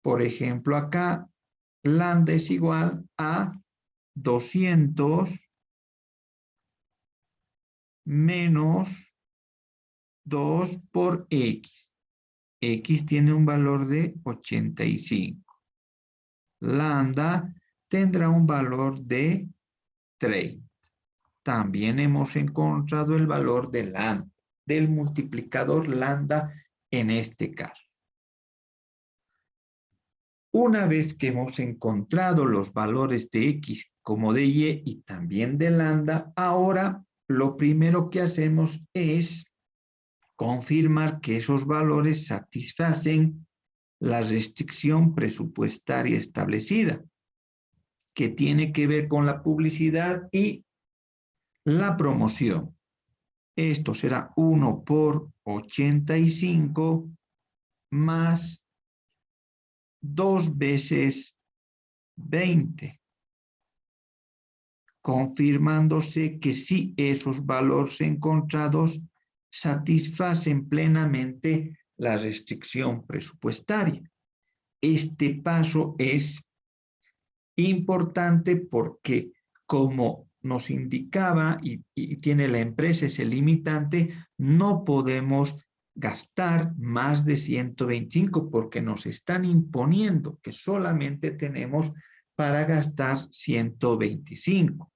Speaker 1: Por ejemplo, acá lambda es igual a 200 menos 2 por x. X tiene un valor de 85. Lambda tendrá un valor de 30. también hemos encontrado el valor de lambda, del multiplicador lambda en este caso. Una vez que hemos encontrado los valores de X como de Y también de lambda, ahora lo primero que hacemos es confirmar que esos valores satisfacen la restricción presupuestaria establecida, que tiene que ver con la publicidad y la promoción. Esto será 1 por 85 más 2 veces 20, confirmándose que sí esos valores encontrados satisfacen plenamente la restricción presupuestaria. Este paso es importante porque, como nos indicaba y tiene la empresa ese limitante, no podemos gastar más de 125 porque nos están imponiendo que solamente tenemos para gastar 125.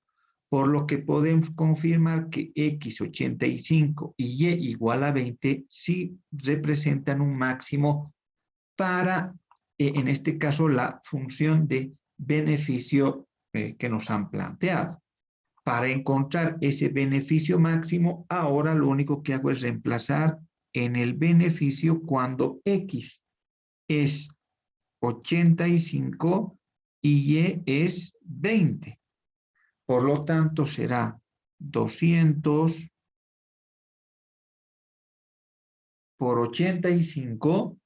Speaker 1: Por lo que podemos confirmar que X85 y Y igual a 20 sí representan un máximo para, en este caso, la función de beneficio que nos han planteado. Para encontrar ese beneficio máximo, ahora lo único que hago es reemplazar en el beneficio cuando X es 85 y Y es 20. Por lo tanto, será 200 por 85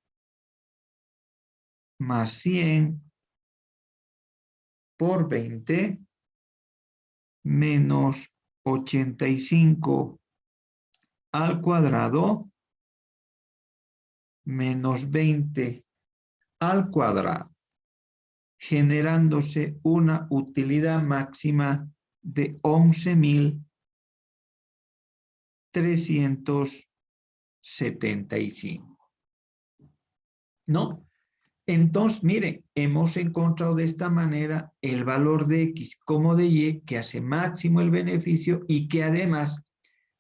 Speaker 1: más 100 por 20 menos 85 al cuadrado menos 20 al cuadrado, generándose una utilidad máxima de 11.375. ¿No? Entonces, miren, hemos encontrado de esta manera el valor de X como de Y que hace máximo el beneficio y que además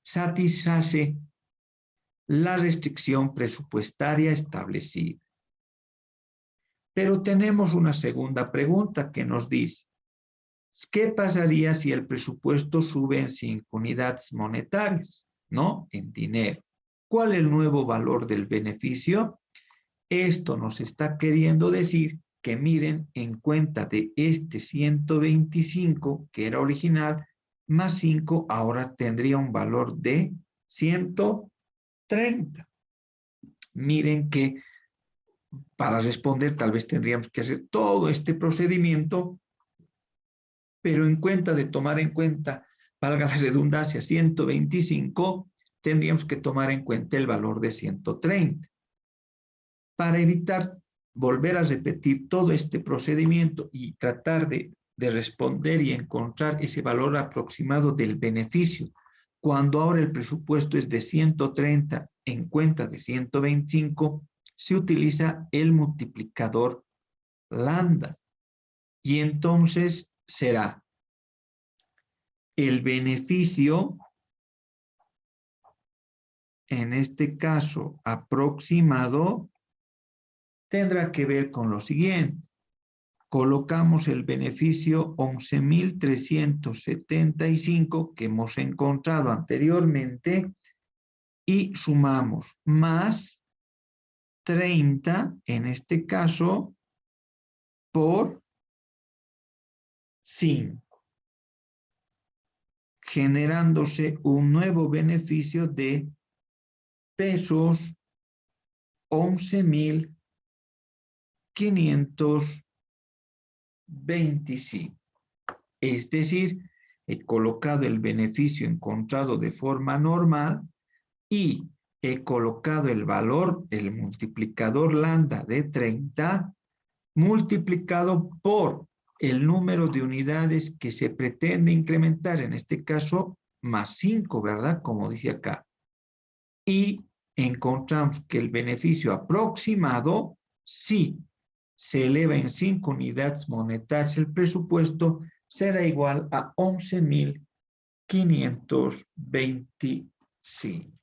Speaker 1: satisface la restricción presupuestaria establecida. Pero tenemos una segunda pregunta que nos dice, ¿qué pasaría si el presupuesto sube en 5 unidades monetarias? ¿No? En dinero. ¿Cuál es el nuevo valor del beneficio? Esto nos está queriendo decir que miren, en cuenta de este 125, que era original, más 5, ahora tendría un valor de 130. Miren que para responder tal vez tendríamos que hacer todo este procedimiento, pero en cuenta de tomar en cuenta, valga la redundancia, 125, tendríamos que tomar en cuenta el valor de 130. Para evitar volver a repetir todo este procedimiento y tratar de responder y encontrar ese valor aproximado del beneficio, cuando ahora el presupuesto es de 130 en cuenta de 125, se utiliza el multiplicador lambda. Y entonces será el beneficio, en este caso aproximado, tendrá que ver con lo siguiente. Colocamos el beneficio 11.375 que hemos encontrado anteriormente y sumamos más 30, en este caso, por 5, generándose un nuevo beneficio de pesos 11.525. Es decir, he colocado el beneficio encontrado de forma normal y he colocado el valor, el multiplicador lambda de 30, multiplicado por el número de unidades que se pretende incrementar, en este caso, más 5, ¿verdad? Como dice acá. Y encontramos que el beneficio aproximado, si se eleva en 5 unidades monetarias el presupuesto, será igual a 525.